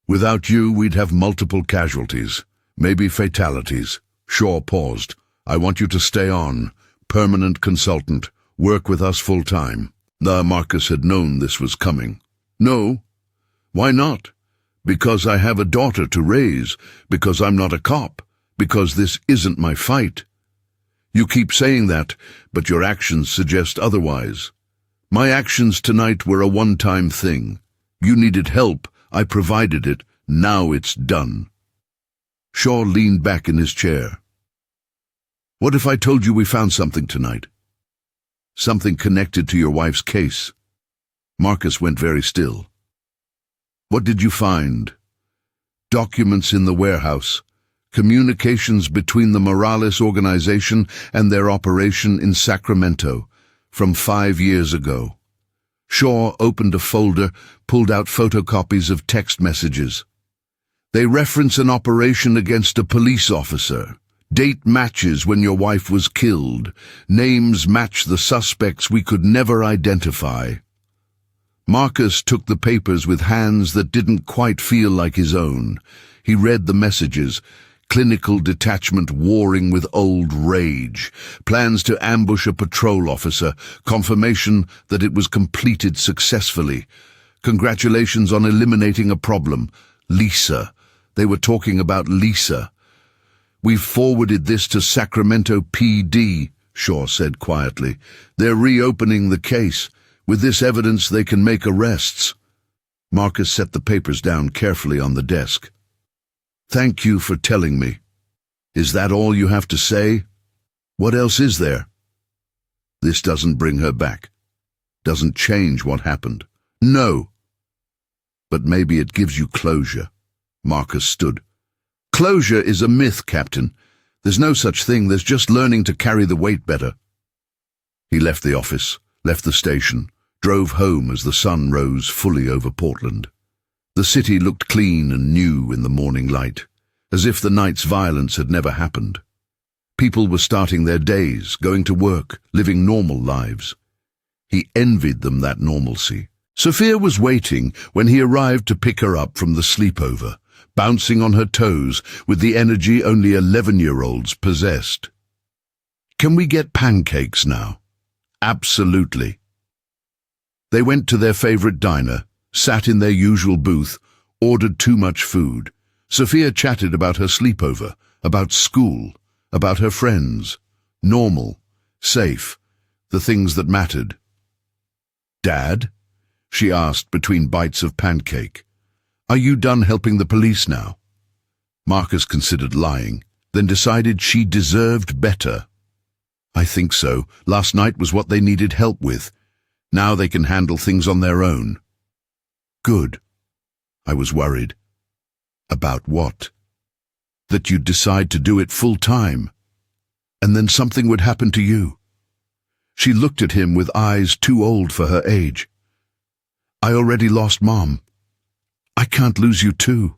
Without you, we'd have multiple casualties, maybe fatalities." Shaw paused. "I want you to stay on. Permanent consultant. Work with us full-time." Marcus had known this was coming. "No. Why not?" "Because I have a daughter to raise. Because I'm not a cop. Because this isn't my fight." "You keep saying that, but your actions suggest otherwise." "My actions tonight were a one-time thing. You needed help. I provided it. Now it's done." Shaw leaned back in his chair. "What if I told you we found something tonight?" Something connected to your wife's case. Marcus went very still. What did you find? Documents in the warehouse. Communications between the Morales organization and their operation in Sacramento from 5 years ago. Shaw opened a folder, pulled out photocopies of text messages. They reference an operation against a police officer. Date matches when your wife was killed. Names match the suspects we could never identify. Marcus took the papers with hands that didn't quite feel like his own. He read the messages. Clinical detachment warring with old rage. Plans to ambush a patrol officer. Confirmation that it was completed successfully. Congratulations on eliminating a problem. Lisa. They were talking about Lisa. We've forwarded this to Sacramento PD, Shaw said quietly. They're reopening the case. With this evidence, they can make arrests. Marcus set the papers down carefully on the desk. Thank you for telling me. Is that all you have to say? What else is there? This doesn't bring her back. Doesn't change what happened. No. But maybe it gives you closure. Marcus stood. Closure is a myth, Captain. There's no such thing. There's just learning to carry the weight better. He left the office, left the station, drove home as the sun rose fully over Portland. The city looked clean and new in the morning light, as if the night's violence had never happened. People were starting their days, going to work, living normal lives. He envied them that normalcy. Sophia was waiting when he arrived to pick her up from the sleepover, bouncing on her toes with the energy only 11-year-olds possessed. Can we get pancakes now? Absolutely. They went to their favorite diner, sat in their usual booth, ordered too much food. Sophia chatted about her sleepover, about school, about her friends. Normal, safe, the things that mattered. Dad? She asked between bites of pancake. Are you done helping the police now? Marcus considered lying, then decided she deserved better. I think so. Last night was what they needed help with. Now they can handle things on their own. Good. I was worried. About what? That you'd decide to do it full time, and then something would happen to you. She looked at him with eyes too old for her age. I already lost Mom. I can't lose you too.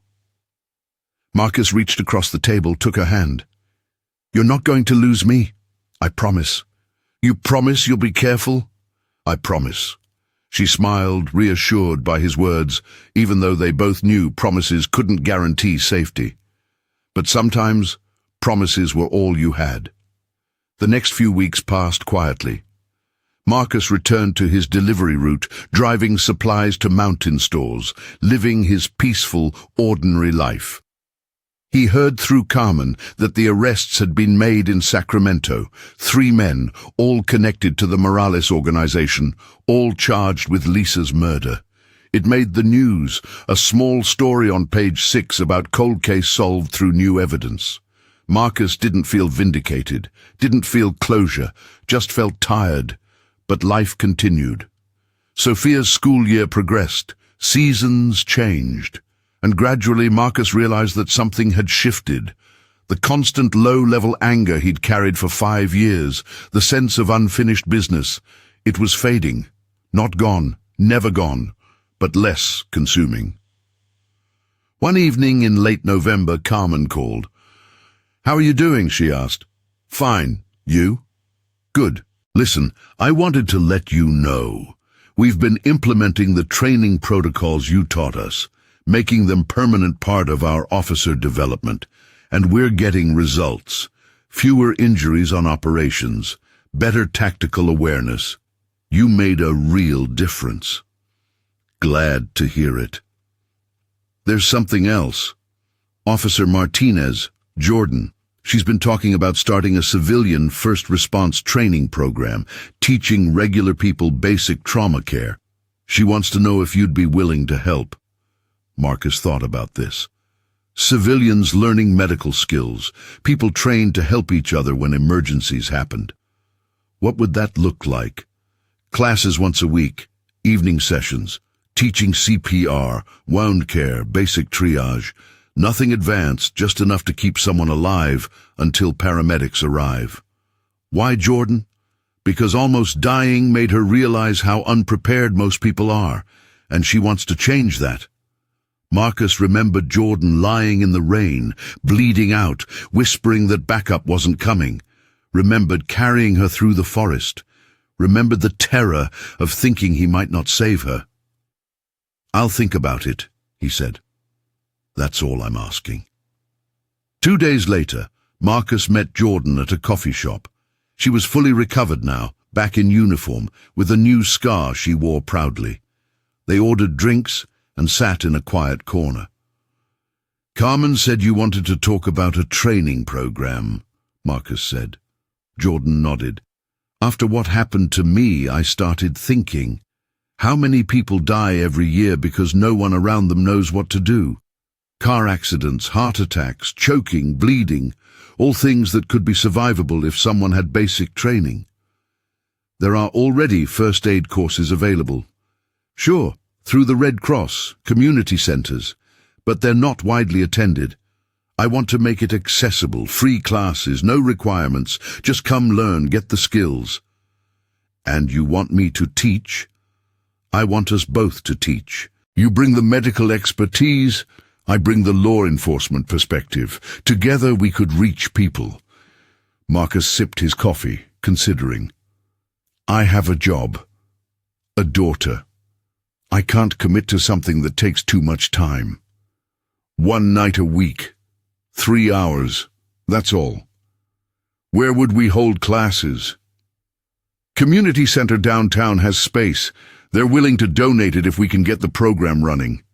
Marcus reached across the table, took her hand. You're not going to lose me. I promise. You promise you'll be careful? I promise. She smiled, reassured by his words, even though they both knew promises couldn't guarantee safety. But sometimes, promises were all you had. The next few weeks passed quietly. Marcus returned to his delivery route, driving supplies to mountain stores, living his peaceful, ordinary life. He heard through Carmen that the arrests had been made in Sacramento. 3 men, all connected to the Morales organization, all charged with Lisa's murder. It made the news, a small story on page 6 about cold case solved through new evidence. Marcus didn't feel vindicated, didn't feel closure, just felt tired. But life continued. Sophia's school year progressed, seasons changed, and gradually Marcus realized that something had shifted. The constant low-level anger he'd carried for 5 years, the sense of unfinished business, it was fading. Not gone, never gone, but less consuming. One evening in late November, Carmen called. How are you doing? She asked. Fine. You? Good. Listen, I wanted to let you know. We've been implementing the training protocols you taught us, making them permanent part of our officer development, and we're getting results. Fewer injuries on operations, better tactical awareness. You made a real difference. Glad to hear it. There's something else. Officer Martinez, Jordan. She's been talking about starting a civilian first response training program, teaching regular people basic trauma care. She wants to know if you'd be willing to help. Marcus thought about this. Civilians learning medical skills, people trained to help each other when emergencies happened. What would that look like? Classes once a week, evening sessions, teaching CPR, wound care, basic triage. Nothing advanced, just enough to keep someone alive until paramedics arrive. Why Jordan? Because almost dying made her realize how unprepared most people are, and she wants to change that. Marcus remembered Jordan lying in the rain, bleeding out, whispering that backup wasn't coming. Remembered carrying her through the forest. Remembered the terror of thinking he might not save her. "I'll think about it," he said. "That's all I'm asking." 2 days later, Marcus met Jordan at a coffee shop. She was fully recovered now, back in uniform, with a new scar she wore proudly. They ordered drinks and sat in a quiet corner. "Carmen said you wanted to talk about a training program," Marcus said. Jordan nodded. "After what happened to me, I started thinking, how many people die every year because no one around them knows what to do? Car accidents, heart attacks, choking, bleeding, all things that could be survivable if someone had basic training. There are already first aid courses available. Sure, through the Red Cross, community centers, but they're not widely attended. I want to make it accessible, free classes, no requirements, just come learn, get the skills." "And you want me to teach?" "I want us both to teach. You bring the medical expertise, I bring the law enforcement perspective. Together we could reach people." Marcus sipped his coffee, considering. "I have a job, a daughter. I can't commit to something that takes too much time. 1 night a week. 3 hours, that's all. Where would we hold classes?" "Community center downtown has space. They're willing to donate it if we can get the program running.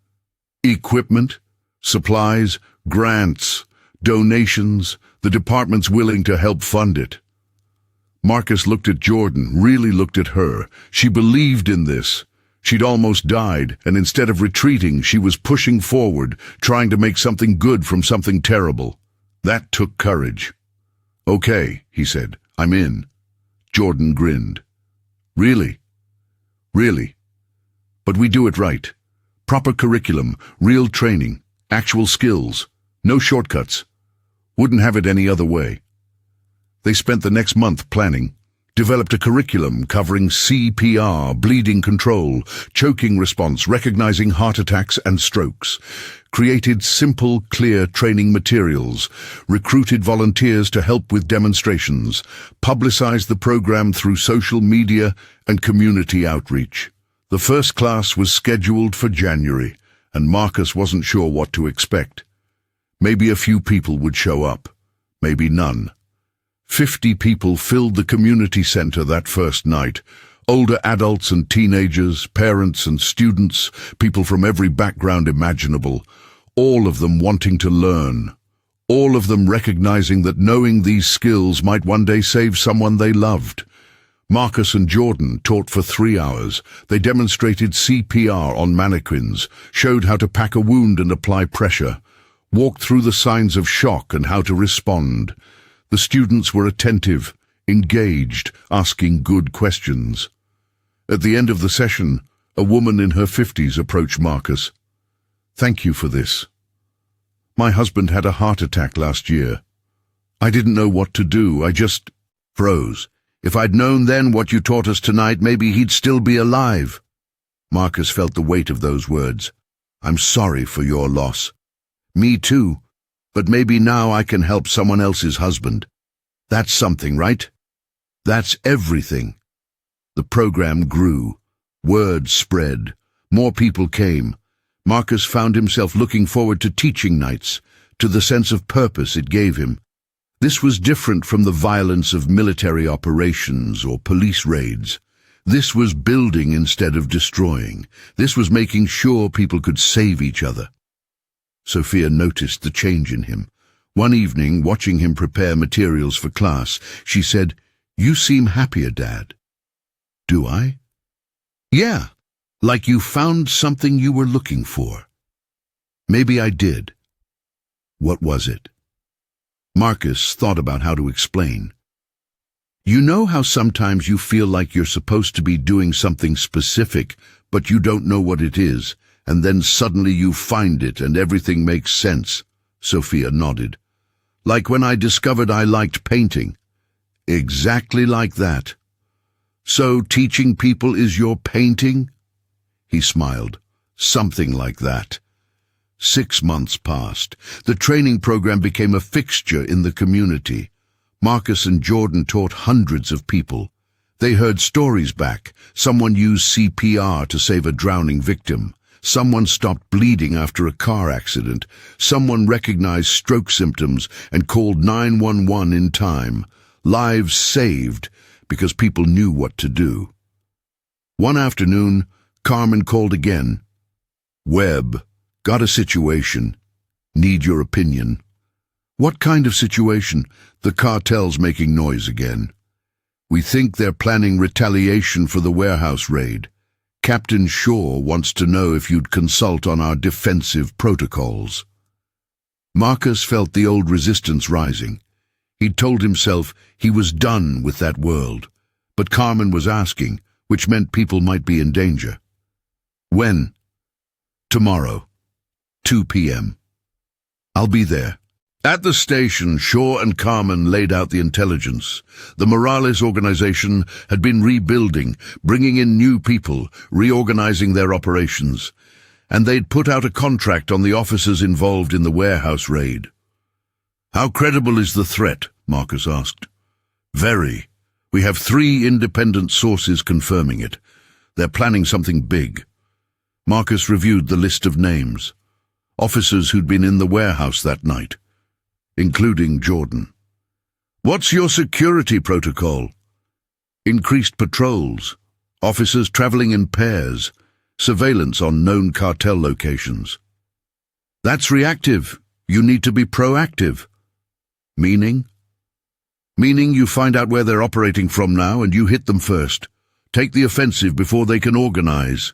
Equipment, supplies, grants, donations, the department's willing to help fund it." Marcus looked at Jordan, really looked at her. She believed in this. She'd almost died, and instead of retreating, she was pushing forward, trying to make something good from something terrible. That took courage. "Okay," he said, "I'm in." Jordan grinned. "Really? Really? But we do it right. Proper curriculum, real training, actual skills, no shortcuts. Wouldn't have it any other way." They spent the next month planning. Developed a curriculum covering CPR, bleeding control, choking response, recognizing heart attacks and strokes. Created simple, clear training materials. Recruited volunteers to help with demonstrations. Publicized the program through social media and community outreach. The first class was scheduled for January, and Marcus wasn't sure what to expect. Maybe a few people would show up. Maybe none. 50 people filled the community center that first night. Older adults and teenagers, parents and students, people from every background imaginable. All of them wanting to learn. All of them recognizing that knowing these skills might one day save someone they loved. Marcus and Jordan taught for 3 hours. They demonstrated CPR on mannequins, showed how to pack a wound and apply pressure, walked through the signs of shock and how to respond. The students were attentive, engaged, asking good questions. At the end of the session, a woman in her 50s approached Marcus. "Thank you for this. My husband had a heart attack last year. I didn't know what to do. I just froze. If I'd known then what you taught us tonight, maybe he'd still be alive." Marcus felt the weight of those words. "I'm sorry for your loss." "Me too. But maybe now I can help someone else's husband. That's something, right? That's everything." The program grew. Word spread. More people came. Marcus found himself looking forward to teaching nights, to the sense of purpose it gave him. This was different from the violence of military operations or police raids. This was building instead of destroying. This was making sure people could save each other. Sophia noticed the change in him. One evening, watching him prepare materials for class, she said, "You seem happier, Dad." "Do I?" "Yeah, like you found something you were looking for." "Maybe I did." "What was it?" Marcus thought about how to explain. You know how sometimes you feel like you're supposed to be doing something specific, but you don't know what it is, and then suddenly you find it and everything makes sense? Sophia nodded. Like when I discovered I liked painting. Exactly like that. So teaching people is your painting? He smiled. Something like that. 6 months passed. The training program became a fixture in the community. Marcus and Jordan taught hundreds of people. They heard stories back. Someone used CPR to save a drowning victim. Someone stopped bleeding after a car accident. Someone recognized stroke symptoms and called 911 in time. Lives saved because people knew what to do. One afternoon, Carmen called again. Webb, got a situation. Need your opinion. What kind of situation? The cartel's making noise again. We think they're planning retaliation for the warehouse raid. Captain Shaw wants to know if you'd consult on our defensive protocols. Marcus felt the old resistance rising. He'd told himself he was done with that world. But Carmen was asking, which meant people might be in danger. When? Tomorrow, 2 p.m. I'll be there. At the station, Shaw and Carmen laid out the intelligence. The Morales organization had been rebuilding, bringing in new people, reorganizing their operations. And they'd put out a contract on the officers involved in the warehouse raid. How credible is the threat? Marcus asked. Very. We have 3 independent sources confirming it. They're planning something big. Marcus reviewed the list of names. Officers who'd been in the warehouse that night, including Jordan. What's your security protocol? Increased patrols, officers traveling in pairs, surveillance on known cartel locations. That's reactive. You need to be proactive. Meaning? Meaning you find out where they're operating from now and you hit them first. Take the offensive before they can organize.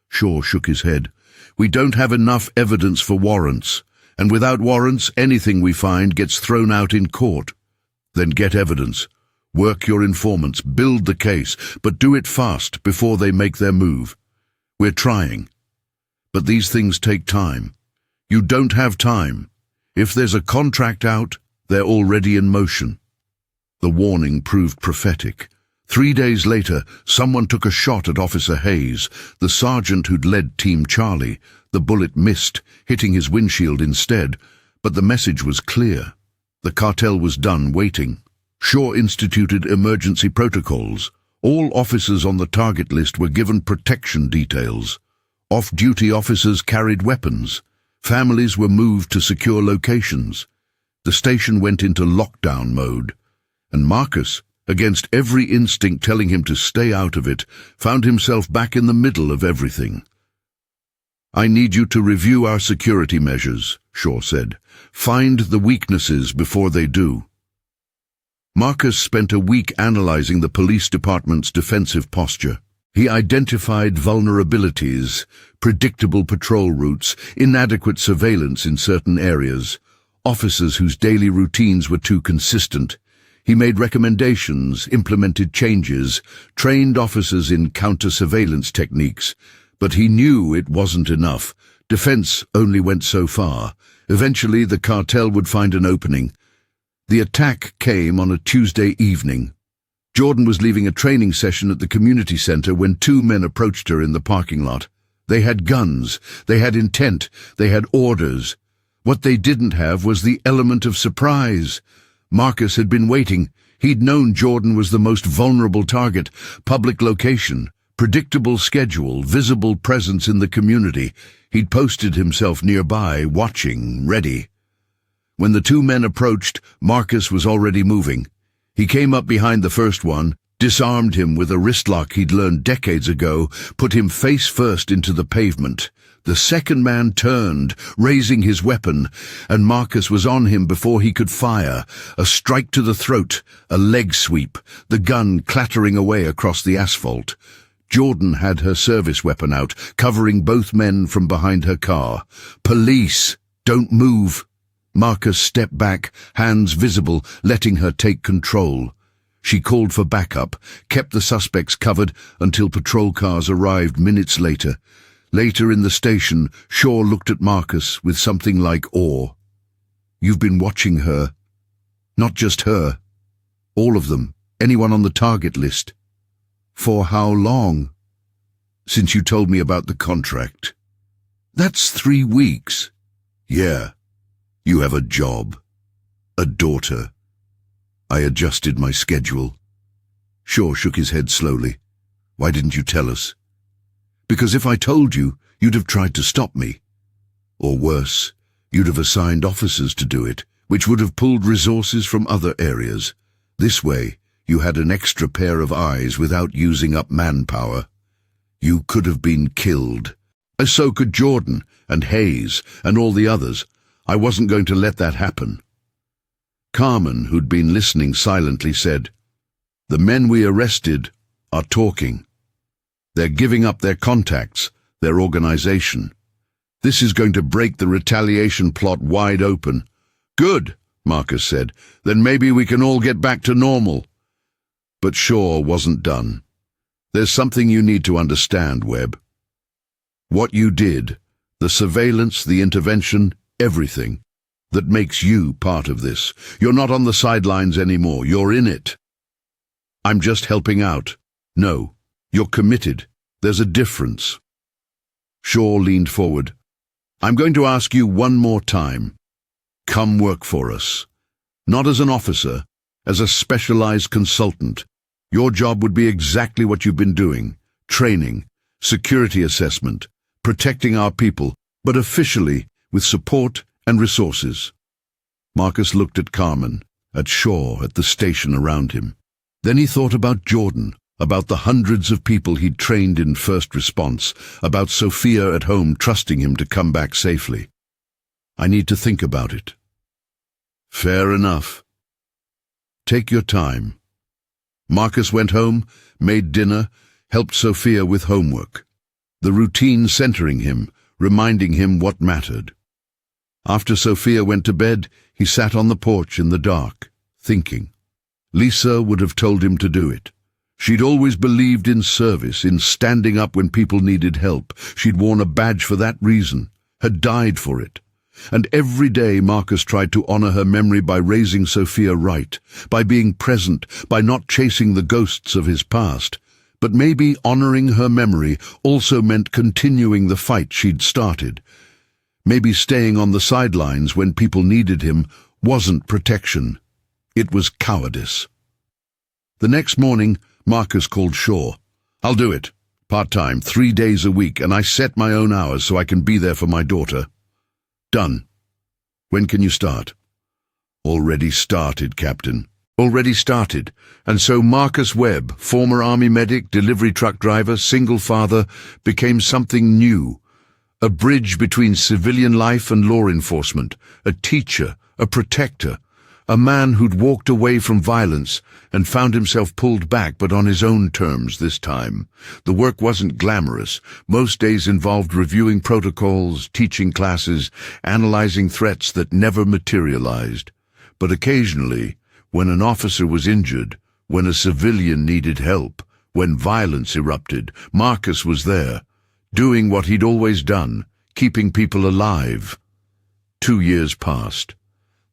Shaw shook his head. We don't have enough evidence for warrants. And without warrants, anything we find gets thrown out in court. Then get evidence. Work your informants, build the case, but do it fast before they make their move. We're trying. But these things take time. You don't have time. If there's a contract out, they're already in motion. The warning proved prophetic. 3 days later, someone took a shot at Officer Hayes, the sergeant who'd led Team Charlie. The bullet missed, hitting his windshield instead, but the message was clear. The cartel was done waiting. Shaw instituted emergency protocols. All officers on the target list were given protection details. Off-duty officers carried weapons. Families were moved to secure locations. The station went into lockdown mode. And Marcus, against every instinct telling him to stay out of it, found himself back in the middle of everything. I need you to review our security measures, Shaw said. Find the weaknesses before they do. Marcus spent a week analyzing the police department's defensive posture. He identified vulnerabilities, predictable patrol routes, inadequate surveillance in certain areas, officers whose daily routines were too consistent. He made recommendations, implemented changes, trained officers in counter-surveillance techniques, but he knew it wasn't enough. Defense only went so far. Eventually, the cartel would find an opening. The attack came on a Tuesday evening. Jordan was leaving a training session at the community center when 2 men approached her in the parking lot. They had guns, they had intent, they had orders. What they didn't have was the element of surprise. Marcus had been waiting. He'd known Jordan was the most vulnerable target. Public location, predictable schedule, visible presence in the community. He'd posted himself nearby, watching, ready. When the 2 men approached, Marcus was already moving. He came up behind the first one, disarmed him with a wristlock he'd learned decades ago, put him face first into the pavement. The second man turned, raising his weapon, and Marcus was on him before he could fire. A strike to the throat, a leg sweep, the gun clattering away across the asphalt. Jordan had her service weapon out, covering both men from behind her car. Police! Don't move! Marcus stepped back, hands visible, letting her take control. She called for backup, kept the suspects covered until patrol cars arrived minutes later. Later in the station, Shaw looked at Marcus with something like awe. "You've been watching her. Not just her. All of them. Anyone on the target list. For how long?" "Since you told me about the contract." "That's 3 weeks." "Yeah. You have a job. A daughter." I adjusted my schedule. Shaw shook his head slowly. "Why didn't you tell us?" "Because if I told you, you'd have tried to stop me. Or worse, you'd have assigned officers to do it, which would have pulled resources from other areas. This way, you had an extra pair of eyes without using up manpower. You could have been killed. And so could Jordan, and Hayes, and all the others. I wasn't going to let that happen." Carmen, who'd been listening silently, said, "The men we arrested are talking. They're giving up their contacts, their organization. This is going to break the retaliation plot wide open." "Good," Marcus said. "Then maybe we can all get back to normal." But Shaw wasn't done. "There's something you need to understand, Webb. What you did, the surveillance, the intervention, everything, that makes you part of this. You're not on the sidelines anymore. You're in it." "I'm just helping out." "No, you're committed. There's a difference." Shaw leaned forward. "I'm going to ask you one more time. Come work for us. Not as an officer, as a specialized consultant. Your job would be exactly what you've been doing. Training, security assessment, protecting our people, but officially with support and resources." Marcus looked at Carmen, at Shaw, at the station around him. Then he thought about Jordan, about the hundreds of people he'd trained in first response, about Sophia at home trusting him to come back safely. "I need to think about it." "Fair enough. Take your time." Marcus went home, made dinner, helped Sophia with homework. The routine centering him, reminding him what mattered. After Sophia went to bed, he sat on the porch in the dark, thinking. Lisa would have told him to do it. She'd always believed in service, in standing up when people needed help. She'd worn a badge for that reason, had died for it. And every day Marcus tried to honor her memory by raising Sophia right, by being present, by not chasing the ghosts of his past. But maybe honoring her memory also meant continuing the fight she'd started. Maybe staying on the sidelines when people needed him wasn't protection. It was cowardice. The next morning, Marcus called Shaw. "I'll do it. Part-time, 3 days a week, and I set my own hours so I can be there for my daughter." "Done. When can you start?" "Already started, Captain." Already started. And so Marcus Webb, former Army medic, delivery truck driver, single father, became something new. A bridge between civilian life and law enforcement, a teacher, a protector, a man who'd walked away from violence and found himself pulled back, but on his own terms this time. The work wasn't glamorous. Most days involved reviewing protocols, teaching classes, analyzing threats that never materialized. But occasionally, when an officer was injured, when a civilian needed help, when violence erupted, Marcus was there, doing what he'd always done, keeping people alive. 2 years passed.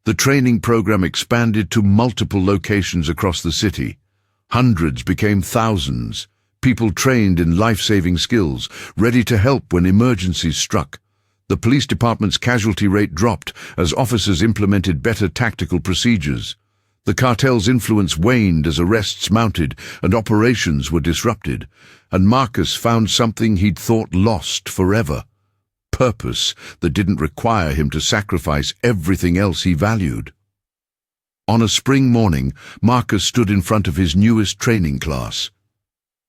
The training program expanded to multiple locations across the city. Hundreds became thousands, people trained in life-saving skills, ready to help when emergencies struck. The police department's casualty rate dropped as officers implemented better tactical procedures. The cartel's influence waned as arrests mounted and operations were disrupted, and Marcus found something he'd thought lost forever. Purpose that didn't require him to sacrifice everything else he valued. On a spring morning, Marcus stood in front of his newest training class.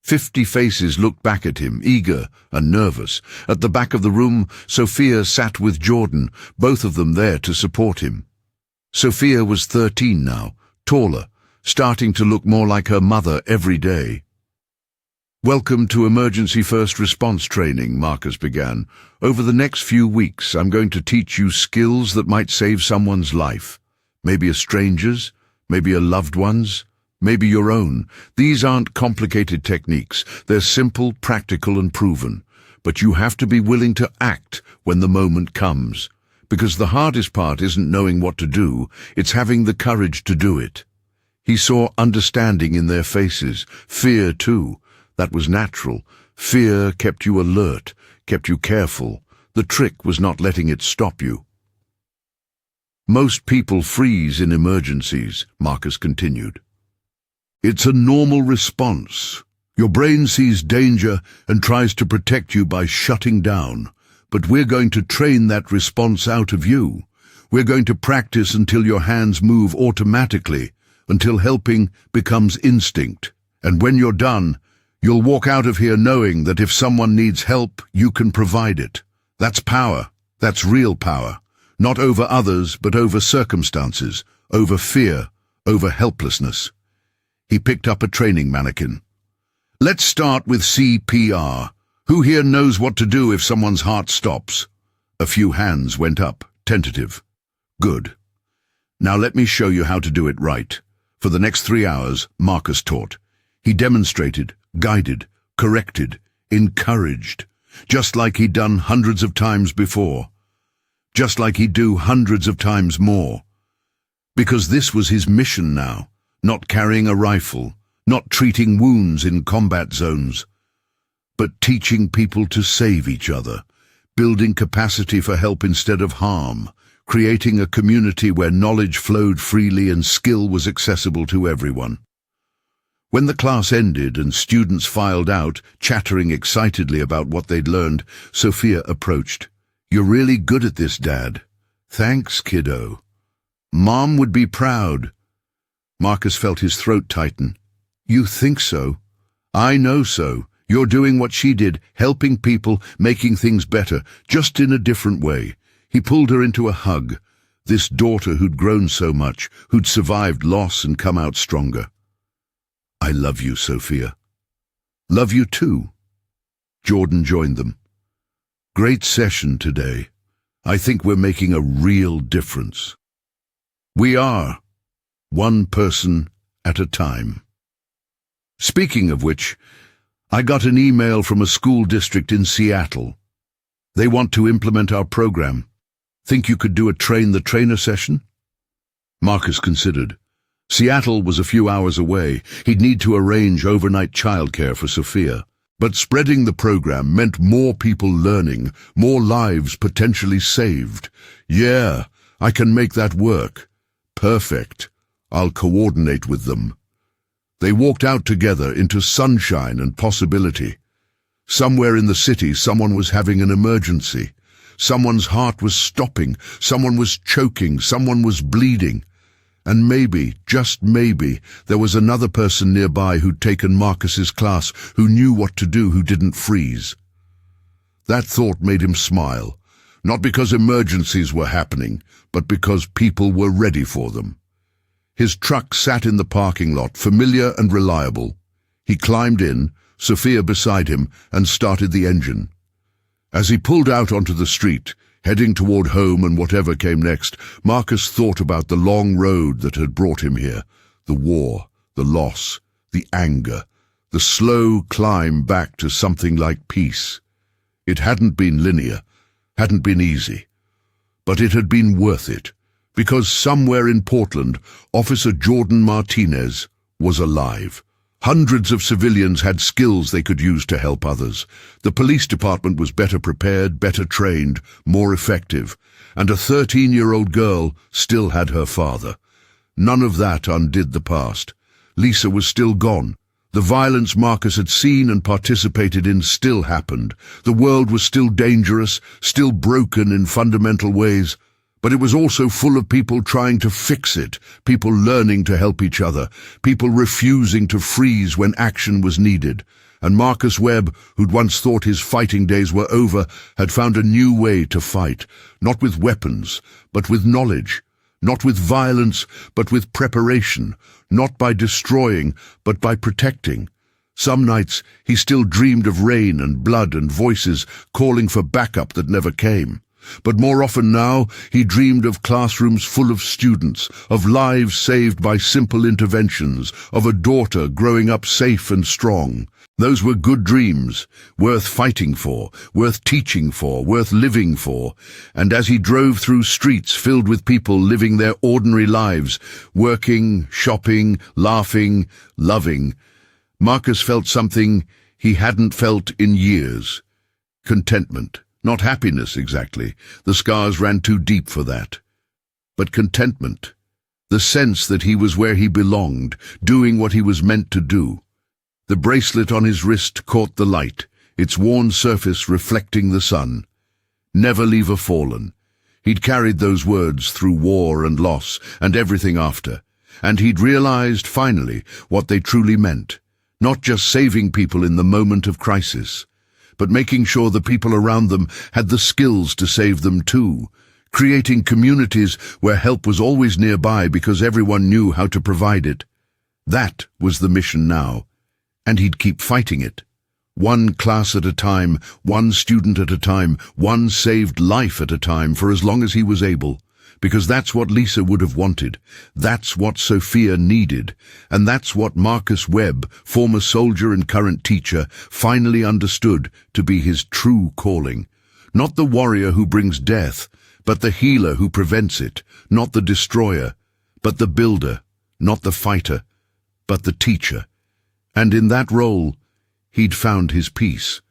50 faces looked back at him, eager and nervous. At the back of the room, Sophia sat with Jordan, both of them there to support him. Sophia was 13 now, taller, starting to look more like her mother every day. "Welcome to emergency first response training," Marcus began. "Over the next few weeks, I'm going to teach you skills that might save someone's life. Maybe a stranger's, maybe a loved one's, maybe your own. These aren't complicated techniques. They're simple, practical, and proven. But you have to be willing to act when the moment comes. Because the hardest part isn't knowing what to do, it's having the courage to do it. He saw understanding in their faces, fear too. That was natural. Fear kept you alert, kept you careful. The trick was not letting it stop you. Most people freeze in emergencies, Marcus continued. It's a normal response. Your brain sees danger and tries to protect you by shutting down. But we're going to train that response out of you. We're going to practice until your hands move automatically, until helping becomes instinct. And when you're done, you'll walk out of here knowing that if someone needs help, you can provide it. That's power. That's real power. Not over others, but over circumstances, over fear, over helplessness. He picked up a training mannequin. Let's start with CPR. Who here knows what to do if someone's heart stops? A few hands went up, tentative. Good. Now let me show you how to do it right. For the next 3 hours, Marcus taught. He demonstrated, guided, corrected, encouraged, just like he'd done hundreds of times before. Just like he'd do hundreds of times more. Because this was his mission now, not carrying a rifle, not treating wounds in combat zones, but teaching people to save each other, building capacity for help instead of harm, creating a community where knowledge flowed freely and skill was accessible to everyone. When the class ended and students filed out, chattering excitedly about what they'd learned, Sophia approached. You're really good at this, Dad. Thanks, kiddo. Mom would be proud. Marcus felt his throat tighten. You think so? I know so. You're doing what she did, helping people, making things better, just in a different way. He pulled her into a hug. This daughter who'd grown so much, who'd survived loss and come out stronger. I love you, Sophia. Love you too. Jordan joined them. Great session today. I think we're making a real difference. We are. One person at a time. Speaking of which, I got an email from a school district in Seattle. They want to implement our program. Think you could do a train-the-trainer session? Marcus considered. Seattle was a few hours away. He'd need to arrange overnight childcare for Sophia. But spreading the program meant more people learning, more lives potentially saved. Yeah, I can make that work. Perfect. I'll coordinate with them. They walked out together into sunshine and possibility. Somewhere in the city, someone was having an emergency. Someone's heart was stopping. Someone was choking. Someone was bleeding. And maybe, just maybe, there was another person nearby who'd taken Marcus's class, who knew what to do, who didn't freeze. That thought made him smile, not because emergencies were happening, but because people were ready for them. His truck sat in the parking lot, familiar and reliable. He climbed in, Sophia beside him, and started the engine. As he pulled out onto the street, heading toward home and whatever came next, Marcus thought about the long road that had brought him here, the war, the loss, the anger, the slow climb back to something like peace. It hadn't been linear, hadn't been easy, but it had been worth it, because somewhere in Portland, Officer Jordan Martinez was alive. Hundreds of civilians had skills they could use to help others. The police department was better prepared, better trained, more effective. And a 13-year-old girl still had her father. None of that undid the past. Lisa was still gone. The violence Marcus had seen and participated in still happened. The world was still dangerous, still broken in fundamental ways. But it was also full of people trying to fix it, people learning to help each other, people refusing to freeze when action was needed. And Marcus Webb, who'd once thought his fighting days were over, had found a new way to fight, not with weapons, but with knowledge, not with violence, but with preparation, not by destroying, but by protecting. Some nights he still dreamed of rain and blood and voices calling for backup that never came. But more often now, he dreamed of classrooms full of students, of lives saved by simple interventions, of a daughter growing up safe and strong. Those were good dreams, worth fighting for, worth teaching for, worth living for. And as he drove through streets filled with people living their ordinary lives, working, shopping, laughing, loving, Marcus felt something he hadn't felt in years. Contentment. Not happiness, exactly. The scars ran too deep for that. But contentment. The sense that he was where he belonged, doing what he was meant to do. The bracelet on his wrist caught the light, its worn surface reflecting the sun. Never leave a fallen. He'd carried those words through war and loss and everything after, and he'd realized, finally, what they truly meant. Not just saving people in the moment of crisis, but making sure the people around them had the skills to save them too, creating communities where help was always nearby because everyone knew how to provide it. That was the mission now, and he'd keep fighting it. One class at a time, one student at a time, one saved life at a time for as long as he was able. Because that's what Lisa would have wanted. That's what Sophia needed. And that's what Marcus Webb, former soldier and current teacher, finally understood to be his true calling. Not the warrior who brings death, but the healer who prevents it. Not the destroyer, but the builder. Not the fighter, but the teacher. And in that role, he'd found his peace.